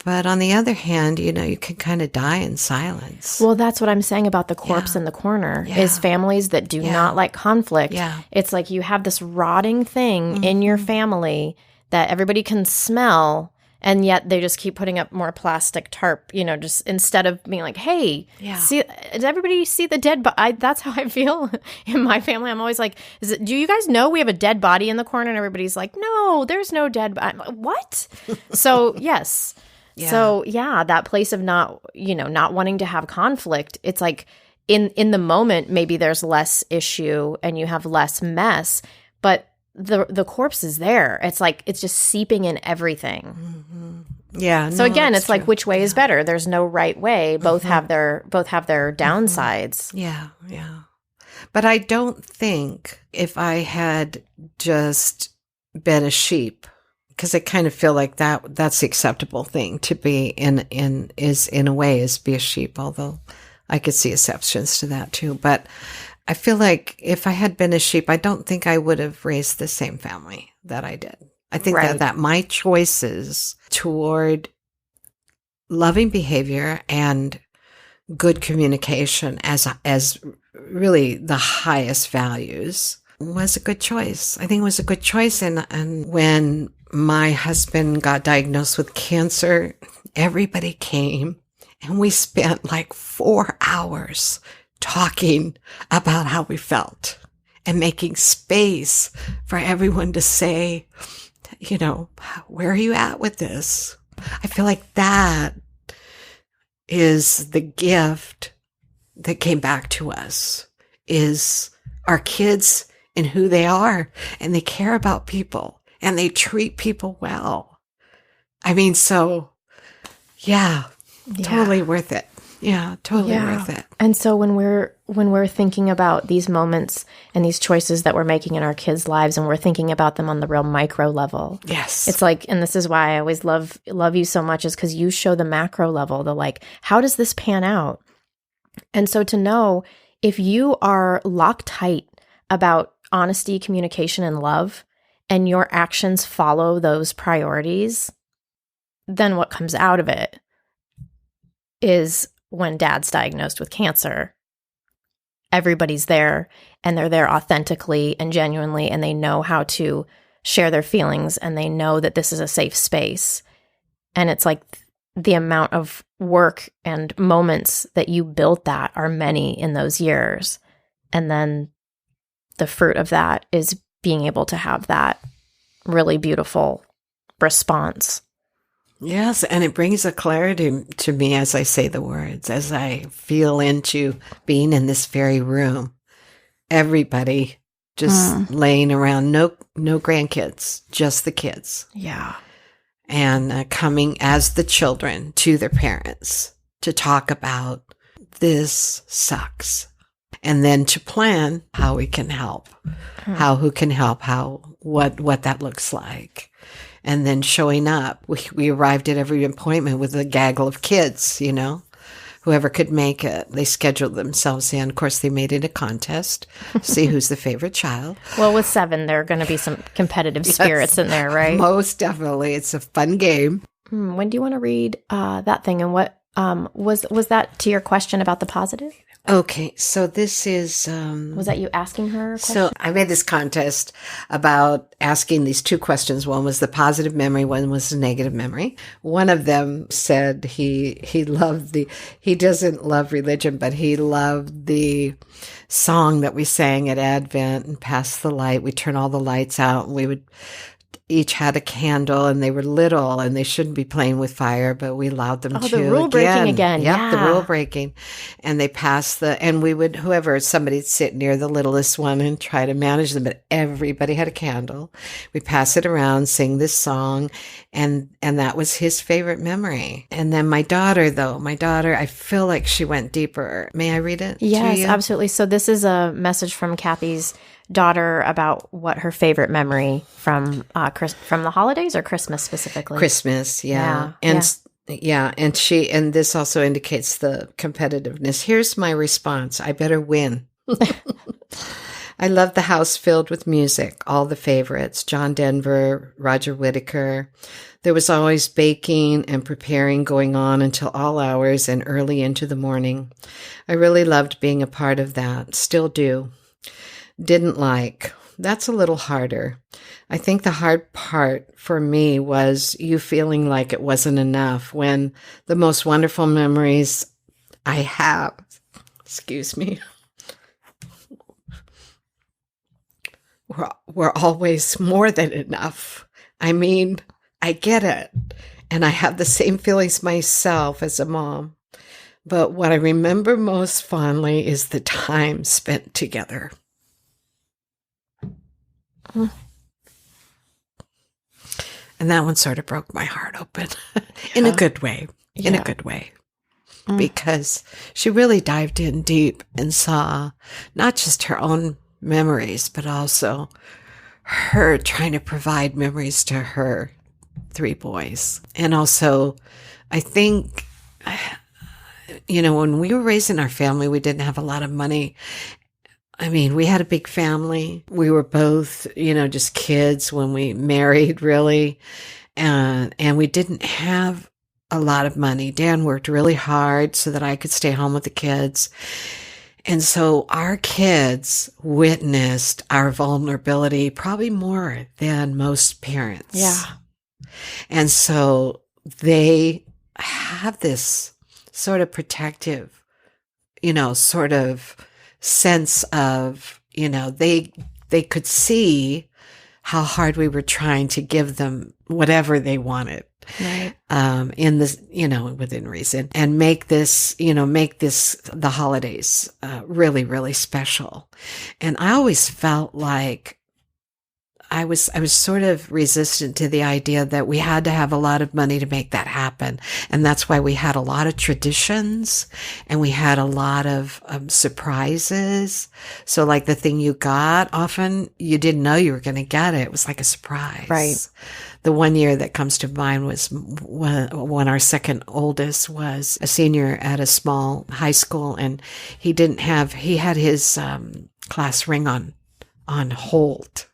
But on the other hand, you can kind of die in silence. Well, that's what I'm saying about the corpse in the corner is families that do not like conflict. Yeah. It's like you have this rotting thing in your family that everybody can smell. And yet they just keep putting up more plastic tarp, just instead of being like, hey, see, does everybody see the dead body? That's how I feel in my family. I'm always like, do you guys know we have a dead body in the corner? And everybody's like, no, there's no dead body. Like, what? So, yes. Yeah. So, that place of not wanting to have conflict, it's like in the moment, maybe there's less issue and you have less mess, but the corpse is there. It's like it's just seeping in everything. Mm-hmm. Yeah. So again, it's true. Like which way is better? There's no right way. Both have their downsides. Yeah, yeah. But I don't think if I had just been a sheep, because I kind of feel like that's the acceptable thing to be in a way is be a sheep, although I could see exceptions to that too. But I feel like if I had been a sheep, I don't think I would have raised the same family that I did. I think that my choices toward loving behavior and good communication as really the highest values was a good choice. I think it was a good choice. And when my husband got diagnosed with cancer, everybody came and we spent like 4 hours talking about how we felt and making space for everyone to say, you know, where are you at with this? I feel like that is the gift that came back to us, is our kids and who they are, and they care about people and they treat people well. I mean, so yeah. Totally worth it. Yeah, totally worth it. And so when we're thinking about these moments and these choices that we're making in our kids' lives, and we're thinking about them on the real micro level. Yes. It's like, and this is why I always love you so much, is because you show the macro level, the like, how does this pan out? And so to know if you are locked tight about honesty, communication, and love, and your actions follow those priorities, then what comes out of it is when dad's diagnosed with cancer, everybody's there, and they're there authentically and genuinely, and they know how to share their feelings, and they know that this is a safe space. And it's like the amount of work and moments that you built that are many in those years. And then the fruit of that is being able to have that really beautiful response. Yes, and it brings a clarity to me as I say the words, as I feel into being in this very room. Everybody just laying around, no grandkids, just the kids. Yeah. And coming as the children to their parents to talk about this sucks. And then to plan how we can help, who can help, what that looks like. And then showing up. We arrived at every appointment with a gaggle of kids, you know, whoever could make it. They scheduled themselves in. Of course, they made it a contest, see who's the favorite child. Well, with 7, there are going to be some competitive spirits in there, right? Most definitely. It's a fun game. When do you want to read that thing? And what was that to your question about the positive? Okay, so this is... was that you asking her a question? So I made this contest about asking these 2 questions. One was the positive memory, one was the negative memory. One of them said he doesn't love religion, but he loved the song that we sang at Advent and Pass the Light. We turn all the lights out, and we would each had a candle, and they were little, and they shouldn't be playing with fire, but we allowed them to. The rule breaking again. Yep, yeah. The rule breaking. And they passed and we would, somebody'd sit near the littlest one and try to manage them, but everybody had a candle. We pass it around, sing this song, and that was his favorite memory. And then my daughter, I feel like she went deeper. May I read it? Yes, to you? Absolutely. So this is a message from Kathie's daughter about what her favorite memory from the holidays or Christmas specifically. Christmas, yeah. And this also indicates the competitiveness. Here's my response. I better win. I love the house filled with music, all the favorites, John Denver, Roger Whittaker. There was always baking and preparing going on until all hours and early into the morning. I really loved being a part of that, still do. Didn't like. That's a little harder. I think the hard part for me was you feeling like it wasn't enough when the most wonderful memories I have, were always more than enough. I mean, I get it. And I have the same feelings myself as a mom. But what I remember most fondly is the time spent together. And that one sort of broke my heart open in a good way, because she really dived in deep and saw not just her own memories, but also her trying to provide memories to her 3 boys. And also, I think, when we were raising our family, we didn't have a lot of money. I mean, we had a big family. We were both, just kids when we married, really. And we didn't have a lot of money. Dan worked really hard so that I could stay home with the kids. And so our kids witnessed our vulnerability probably more than most parents. Yeah. And so they have this sort of protective, sort of sense of, they could see how hard we were trying to give them whatever they wanted. Right. In this, within reason, and make this the holidays, really, really special. And I always felt like I was sort of resistant to the idea that we had to have a lot of money to make that happen. And that's why we had a lot of traditions and we had a lot of surprises. So like the thing you got, often you didn't know you were going to get it. It was like a surprise. Right. The one year that comes to mind was when our second oldest was a senior at a small high school, and he had his class ring on hold.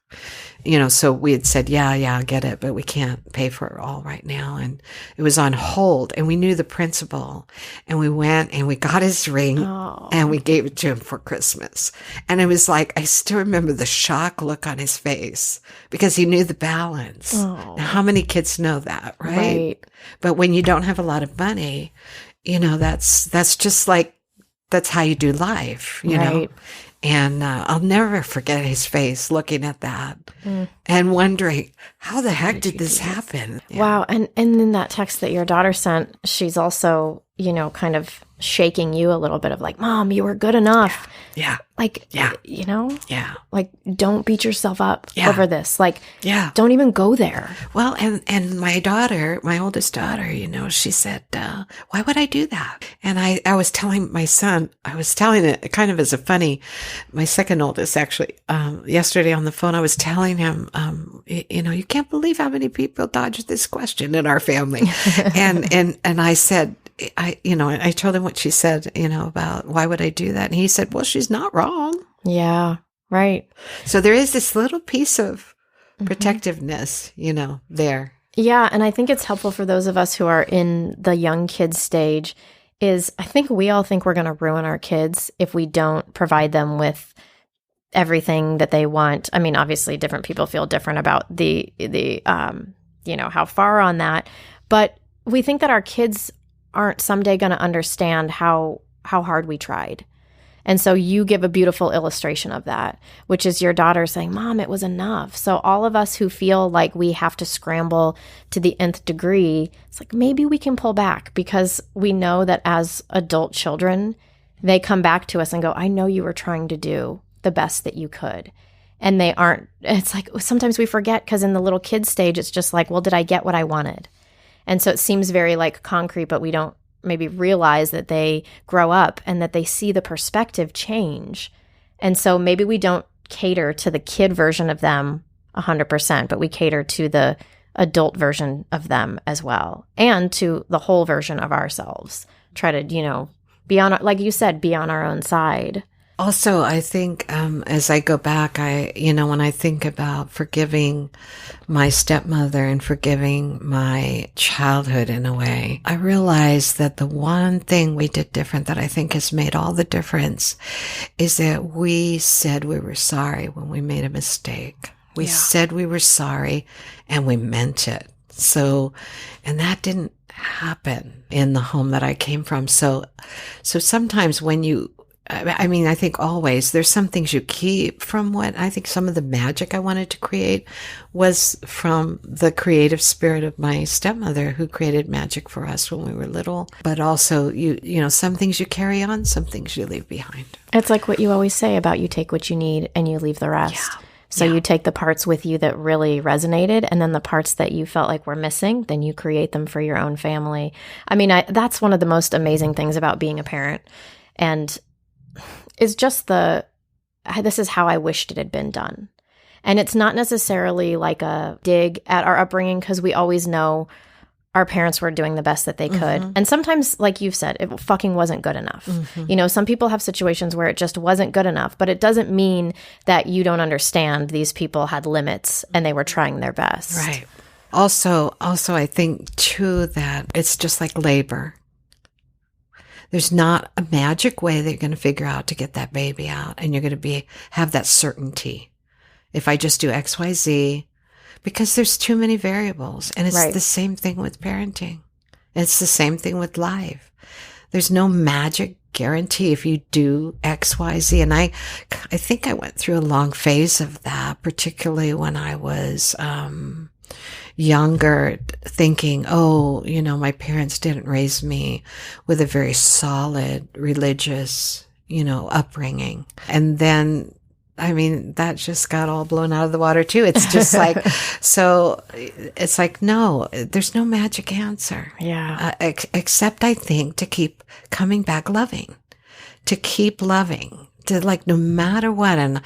So we had said, yeah, I'll get it, but we can't pay for it all right now. And it was on hold, and we knew the principal, and we went and we got his ring and we gave it to him for Christmas. And it was like, I still remember the shock look on his face because he knew the balance. Now, how many kids know that, right? But when you don't have a lot of money, that's just like, that's how you do life, you know? And I'll never forget his face looking at that and wondering, how the heck did this happen? Yeah. Wow. And in that text that your daughter sent, she's also, kind of shaking you a little bit of like, Mom, you were good enough. Yeah. Like, Yeah. Like, don't beat yourself up over this. Like, don't even go there. Well, and my daughter, my oldest daughter, she said, why would I do that? And I was telling my son, I was telling it kind of as a funny, my second oldest actually, yesterday on the phone, I was telling him, you can't believe how many people dodged this question in our family. and I said, I told him what she said, about why would I do that? And he said, well, she's not wrong. Yeah. Right. So there is this little piece of protectiveness, there. Yeah. And I think it's helpful for those of us who are in the young kids stage is I think we all think we're going to ruin our kids if we don't provide them with everything that they want. I mean, obviously different people feel different about the how far on that, but we think that our kids aren't someday going to understand how hard we tried. And so you give a beautiful illustration of that, which is your daughter saying, Mom, it was enough. So all of us who feel like we have to scramble to the nth degree, it's like maybe we can pull back because we know that as adult children, they come back to us and go, I know you were trying to do the best that you could. And they aren't, it's like sometimes we forget because in the little kid stage, it's just like, well, did I get what I wanted? And so it seems very like concrete, but we don't maybe realize that they grow up and that they see the perspective change. And so maybe we don't cater to the kid version of them 100%, but we cater to the adult version of them as well, and to the whole version of ourselves. Try to, be on, like you said, be on our own side. Also, I think as I go back, when I think about forgiving my stepmother and forgiving my childhood in a way, I realize that the one thing we did different that I think has made all the difference is that we said we were sorry when we made a mistake. We said we were sorry and we meant it. So, and that didn't happen in the home that I came from. So sometimes when I think always there's some things you keep from what I think some of the magic I wanted to create was from the creative spirit of my stepmother who created magic for us when we were little. But also, some things you carry on, some things you leave behind. It's like what you always say about you take what you need and you leave the rest. Yeah. So you take the parts with you that really resonated, and then the parts that you felt like were missing, then you create them for your own family. I mean, that's one of the most amazing things about being a parent. And is just this is how I wished it had been done. And it's not necessarily like a dig at our upbringing because we always know our parents were doing the best that they could. Mm-hmm. And sometimes, like you've said, it fucking wasn't good enough. Mm-hmm. Some people have situations where it just wasn't good enough, but it doesn't mean that you don't understand these people had limits and they were trying their best. Right. Also, I think too that it's just like labor. There's not a magic way that you're going to figure out to get that baby out, and you're going to have that certainty. If I just do X, Y, Z, because there's too many variables, and it's the same thing with parenting. It's the same thing with life. There's no magic guarantee if you do X, Y, Z. And I think I went through a long phase of that, particularly when I was younger, thinking, my parents didn't raise me with a very solid religious, upbringing. And then, that just got all blown out of the water too. It's just like, so it's like, no, there's no magic answer. Yeah. Except I think to keep coming back loving, to keep loving, to like, no matter what. And,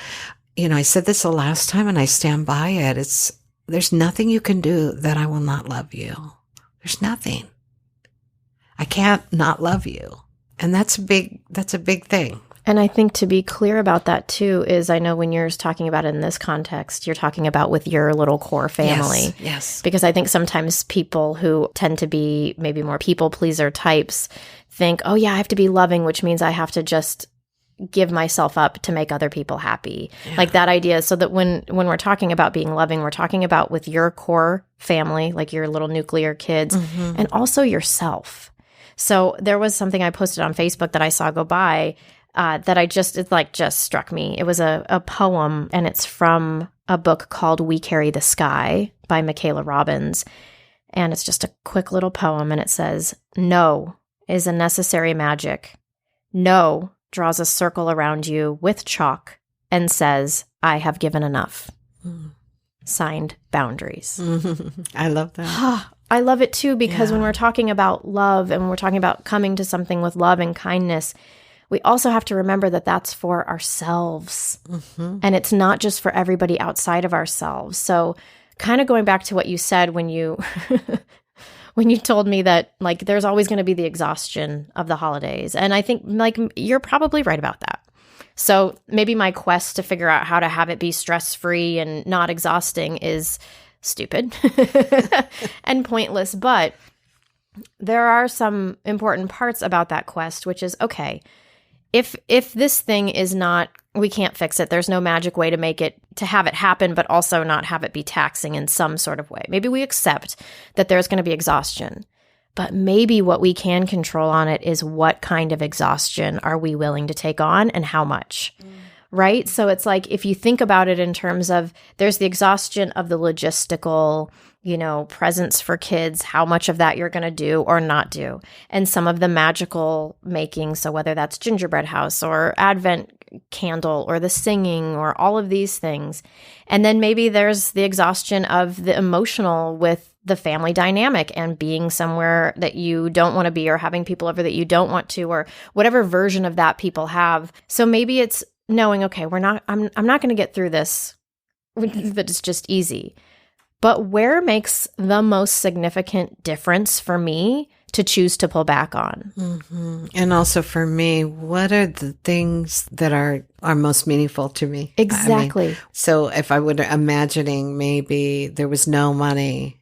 I said this the last time and I stand by it. There's nothing you can do that I will not love you. There's nothing. I can't not love you. And that's a big thing. And I think to be clear about that too is, I know when you're talking about it in this context, you're talking about with your little core family. Yes. Because I think sometimes people who tend to be maybe more people pleaser types think, oh yeah, I have to be loving, which means I have to just give myself up to make other people happy. Yeah. Like that idea. So that when we're talking about being loving, we're talking about with your core family, like your little nuclear kids, and also yourself. So there was something I posted on Facebook that I saw go by that it just struck me. It was a poem, and it's from a book called We Carry the Sky by Michaela Robbins. And it's just a quick little poem, and it says, "No is a necessary magic. No draws a circle around you with chalk and says, I have given enough." Signed, Boundaries. I love that. I love it too, because when we're talking about love and we're talking about coming to something with love and kindness, we also have to remember that that's for ourselves. And it's not just for everybody outside of ourselves. So kind of going back to what you said when you when you told me that like there's always going to be the exhaustion of the holidays. And I think like you're probably right about that. So maybe my quest to figure out how to have it be stress-free and not exhausting is stupid and pointless. But there are some important parts about that quest, which is, okay, if this thing is not, we can't fix it, there's no magic way to have it happen, but also not have it be taxing in some sort of way. Maybe we accept that there's going to be exhaustion, but maybe what we can control on it is what kind of exhaustion are we willing to take on and how much, right? So it's like, if you think about it in terms of, there's the exhaustion of the logistical, presents for kids, how much of that you're going to do or not do. And some of the magical making, so whether that's gingerbread house or Advent candle or the singing or all of these things. And then maybe there's the exhaustion of the emotional with the family dynamic and being somewhere that you don't want to be, or having people over that you don't want to, or whatever version of that people have. So maybe it's knowing, okay, I'm not going to get through this, that it's just easy. But where makes the most significant difference for me to choose to pull back on? And also for me, what are the things that are most meaningful to me? Exactly. So if I would imagining maybe there was no money,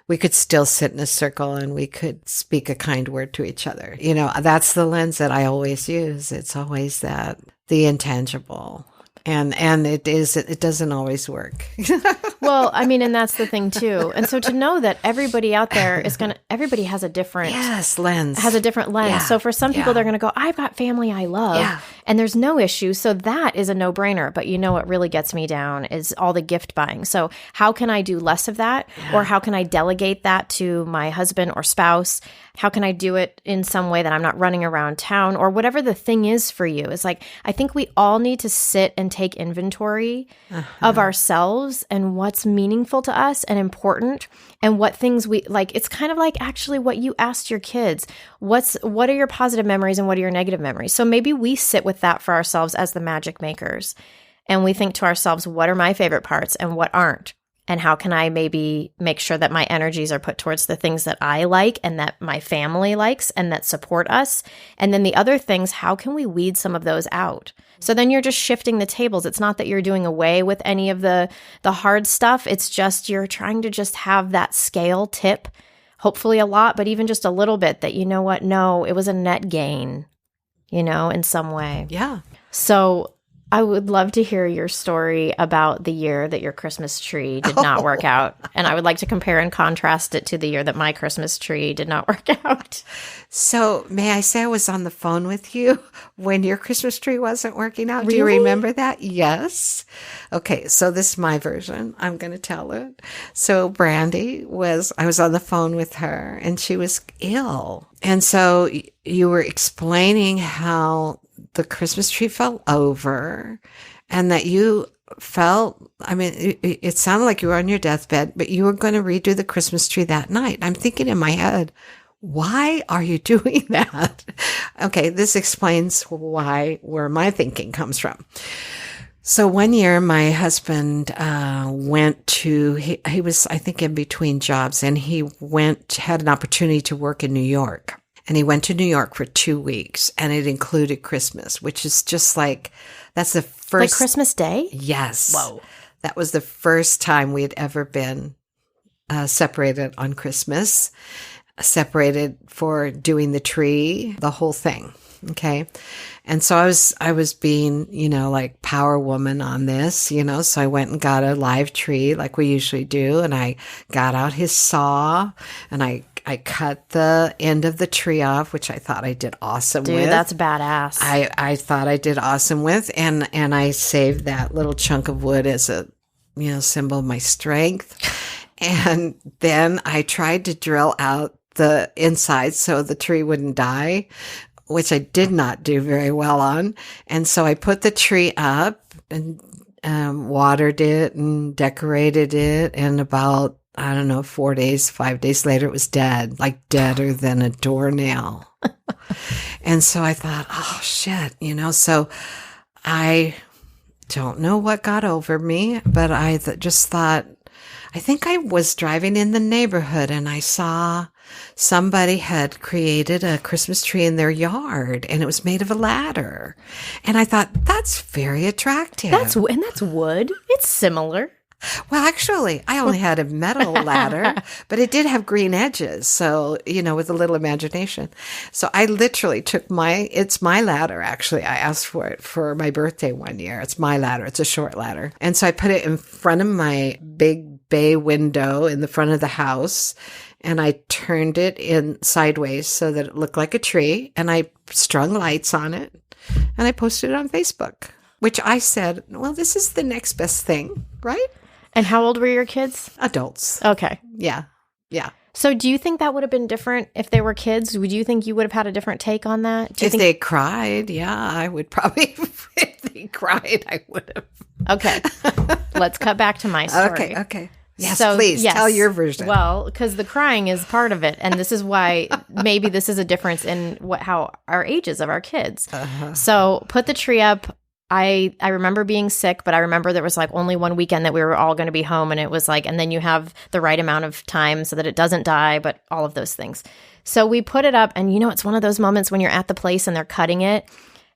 we could still sit in a circle and we could speak a kind word to each other. That's the lens that I always use. It's always the intangible. And it doesn't always work. Well, and that's the thing too. And so to know that everybody out there everybody has a different lens. Has a different lens. Yeah. So for some people, they're going to go, I've got family I love, and there's no issue. So that is a no-brainer. But what really gets me down is all the gift buying. So how can I do less of that? Or how can I delegate that to my husband or spouse? How can I do it in some way that I'm not running around town, or whatever the thing is for you? It's like, I think we all need to sit and take inventory of ourselves and what's meaningful to us and important, and what things we like. It's kind of like actually what you asked your kids. What are your positive memories and what are your negative memories? So maybe we sit with that for ourselves as the magic makers, and we think to ourselves, what are my favorite parts and what aren't? And how can I maybe make sure that my energies are put towards the things that I like and that my family likes and that support us? And then the other things, how can we weed some of those out? So then you're just shifting the tables. It's not that you're doing away with any of the hard stuff. It's just you're trying to just have that scale tip hopefully a lot, but even just a little bit that, you know what? No, it was a net gain, in some way. Yeah. So I would love to hear your story about the year that your Christmas tree did not work out. And I would like to compare and contrast it to the year that my Christmas tree did not work out. So may I say I was on the phone with you when your Christmas tree wasn't working out? Really? Do you remember that? Yes. Okay. So this is my version. I'm going to tell it. So I was on the phone with her and she was ill. And so you were explaining how the Christmas tree fell over and that you felt, it sounded like you were on your deathbed, but you were going to redo the Christmas tree that night. I'm thinking in my head, why are you doing that? Okay, this explains where my thinking comes from. So one year my husband he was, I think, in between jobs, and he had an opportunity to work in New York. And he went to New York for 2 weeks, and it included Christmas, which is just that's the first. Like Christmas Day? Yes. Whoa. That was the first time we had ever been separated on Christmas, separated for doing the tree, the whole thing. Okay. And so I was being, like power woman on this, so I went and got a live tree like we usually do. And I got out his saw and I cut the end of the tree off, which I thought I did awesome with. Dude, that's badass. I thought I did awesome with. And I saved that little chunk of wood as a, symbol of my strength. And then I tried to drill out the inside so the tree wouldn't die, which I did not do very well on. And so I put the tree up and watered it and decorated it. And about, 5 days later, it was dead, like deader than a doornail. And so I thought, oh, shit, so I don't know what got over me, but I just thought, I think I was driving in the neighborhood and I saw somebody had created a Christmas tree in their yard and it was made of a ladder. And I thought, that's very attractive. That's wood. It's similar. Well, actually, I only had a metal ladder, but it did have green edges. So, with a little imagination. So I literally took it's my ladder, actually. I asked for it for my birthday one year. It's my ladder. It's a short ladder. And so I put it in front of my big bay window in the front of the house. And I turned it in sideways so that it looked like a tree. And I strung lights on it. And I posted it on Facebook, which I said, well, this is the next best thing, right? And how old were your kids? Adults. Okay. Yeah. Yeah. So do you think that would have been different if they were kids? Would you think you would have had a different take on that? If they cried, yeah, I would probably. If they cried, I would have. Okay. Let's cut back to my story. Okay. Yes, please tell your version. Well, because the crying is part of it. And this is why maybe this is a difference in how our ages of our kids. Uh-huh. So put the tree up. I remember being sick, but I remember there was only one weekend that we were all going to be home. And it was and then you have the right amount of time so that it doesn't die, but all of those things. So we put it up and it's one of those moments when you're at the place and they're cutting it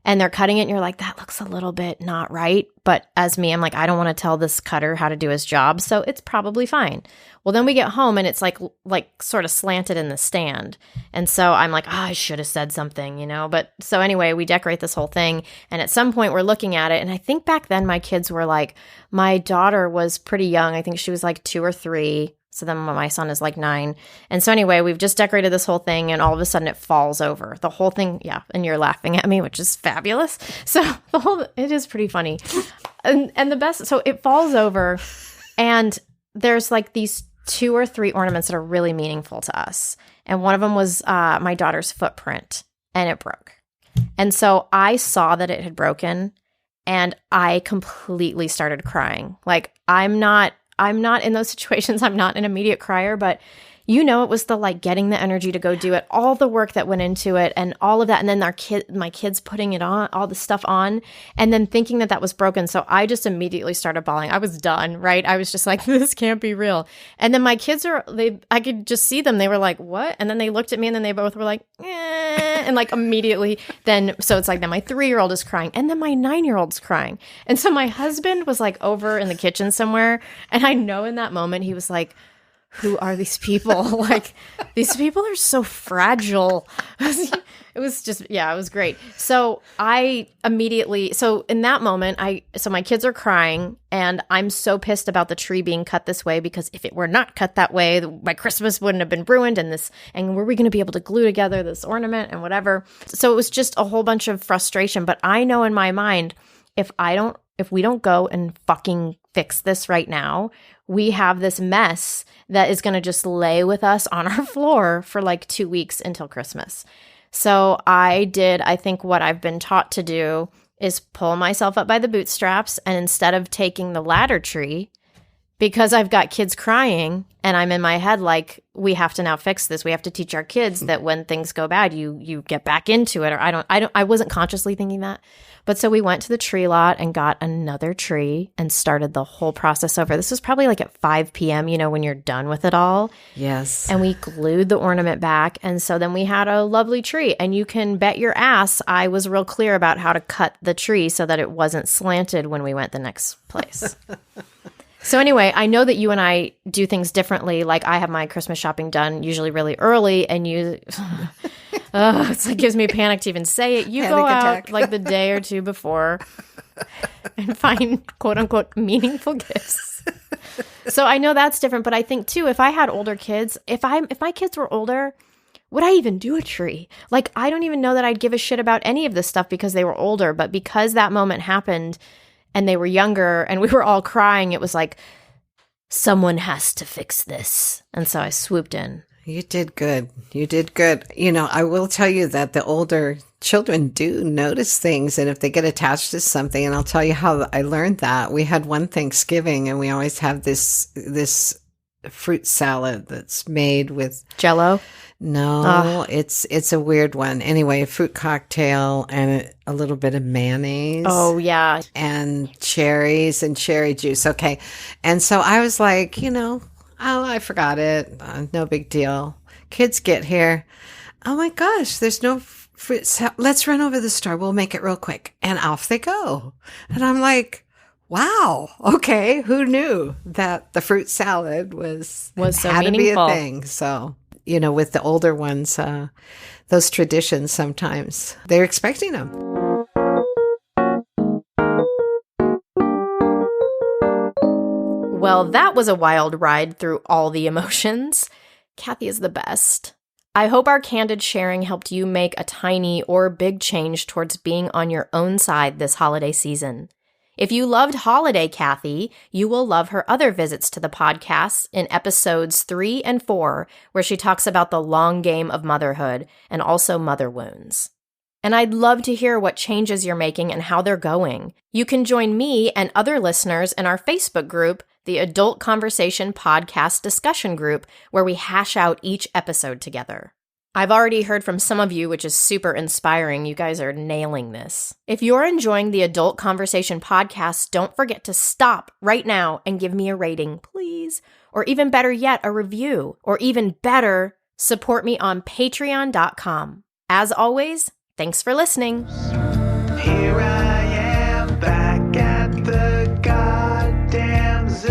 and you're like, that looks a little bit not right. But as me, I'm like, I don't want to tell this cutter how to do his job. So it's probably fine. Well, then we get home and it's like sort of slanted in the stand. And so I'm like, I should have said something, But so anyway, we decorate this whole thing. And at some point we're looking at it. And I think back then my kids were my daughter was pretty young. I think she was 2 or 3. So then my son is 9. And so anyway, we've just decorated this whole thing and all of a sudden it falls over. The whole thing, yeah. And you're laughing at me, which is fabulous. So it is pretty funny. And the best, so it falls over and there's these 2 or 3 ornaments that are really meaningful to us. And one of them was my daughter's footprint and it broke. And so I saw that it had broken and I completely started crying. I'm not in those situations. I'm not an immediate crier, but it was the getting the energy to go do it, all the work that went into it and all of that. And then my kids putting it on, all the stuff on, and then thinking that was broken. So I just immediately started bawling. I was done, right? I was just like, this can't be real. And then my kids I could just see them. They were like, what? And then they looked at me and then they both were like, eh. And immediately then, so it's then my 3-year-old is crying and then my 9-year-old's crying. And so my husband was over in the kitchen somewhere. And I know in that moment, he was like, who are these people? Like, these people are so fragile. It was just, yeah, it was great. So I immediately, so in that moment, so my kids are crying and I'm so pissed about the tree being cut this way, because if it were not cut that way, my Christmas wouldn't have been ruined, and were we going to be able to glue together this ornament and whatever? So it was just a whole bunch of frustration. But I know in my mind, if we don't go and fucking fix this right now, we have this mess that is going to just lay with us on our floor for like 2 weeks until Christmas. So I think what I've been taught to do is pull myself up by the bootstraps, and instead of taking the ladder tree, because I've got kids crying and I'm in my head like, we have to now fix this. We have to teach our kids that when things go bad, you get back into it. Or I wasn't consciously thinking that. But so we went to the tree lot and got another tree and started the whole process over. This was probably like at 5 p.m., when you're done with it all. Yes. And we glued the ornament back. And so then we had a lovely tree. And you can bet your ass I was real clear about how to cut the tree so that it wasn't slanted when we went the next place. So anyway, I know that you and I do things differently. Like, I have my Christmas shopping done usually really early, and you, it's like gives me panic to even say it. You go out like the day or two before and find quote unquote meaningful gifts. So I know that's different, but I think too, if I had older kids, if my kids were older, would I even do a tree? Like, I don't even know that I'd give a shit about any of this stuff because they were older, but because that moment happened and they were younger and we were all crying, it was like, someone has to fix this. And so I swooped in. You did good. You did good. I will tell you that the older children do notice things, and if they get attached to something, and I'll tell you how I learned that. We had one Thanksgiving, and we always have this fruit salad that's made with Jell-O? No, it's a weird one. Anyway, a fruit cocktail and a little bit of mayonnaise. Oh, yeah. And cherries and cherry juice. Okay. And so I was like, I forgot it. No big deal. Kids get here. Oh my gosh, there's no fruit salad. Let's run over the store. We'll make it real quick. And off they go. And I'm like, wow. Okay. Who knew that the fruit salad was so had meaningful. To be a thing. So, with the older ones, those traditions, sometimes they're expecting them. Well, that was a wild ride through all the emotions. Kathie is the best. I hope our candid sharing helped you make a tiny or big change towards being on your own side this holiday season. If you loved Holiday Kathie, you will love her other visits to the podcast in episodes 3 and 4, where she talks about the long game of motherhood and also mother wounds. And I'd love to hear what changes you're making and how they're going. You can join me and other listeners in our Facebook group, the Adult Conversation Podcast Discussion Group, where we hash out each episode together. I've already heard from some of you, which is super inspiring. You guys are nailing this. If you're enjoying the Adult Conversation podcast, don't forget to stop right now and give me a rating, please. Or even better yet, a review. Or even better, support me on patreon.com. As always, thanks for listening. Here I am back at the goddamn zoo.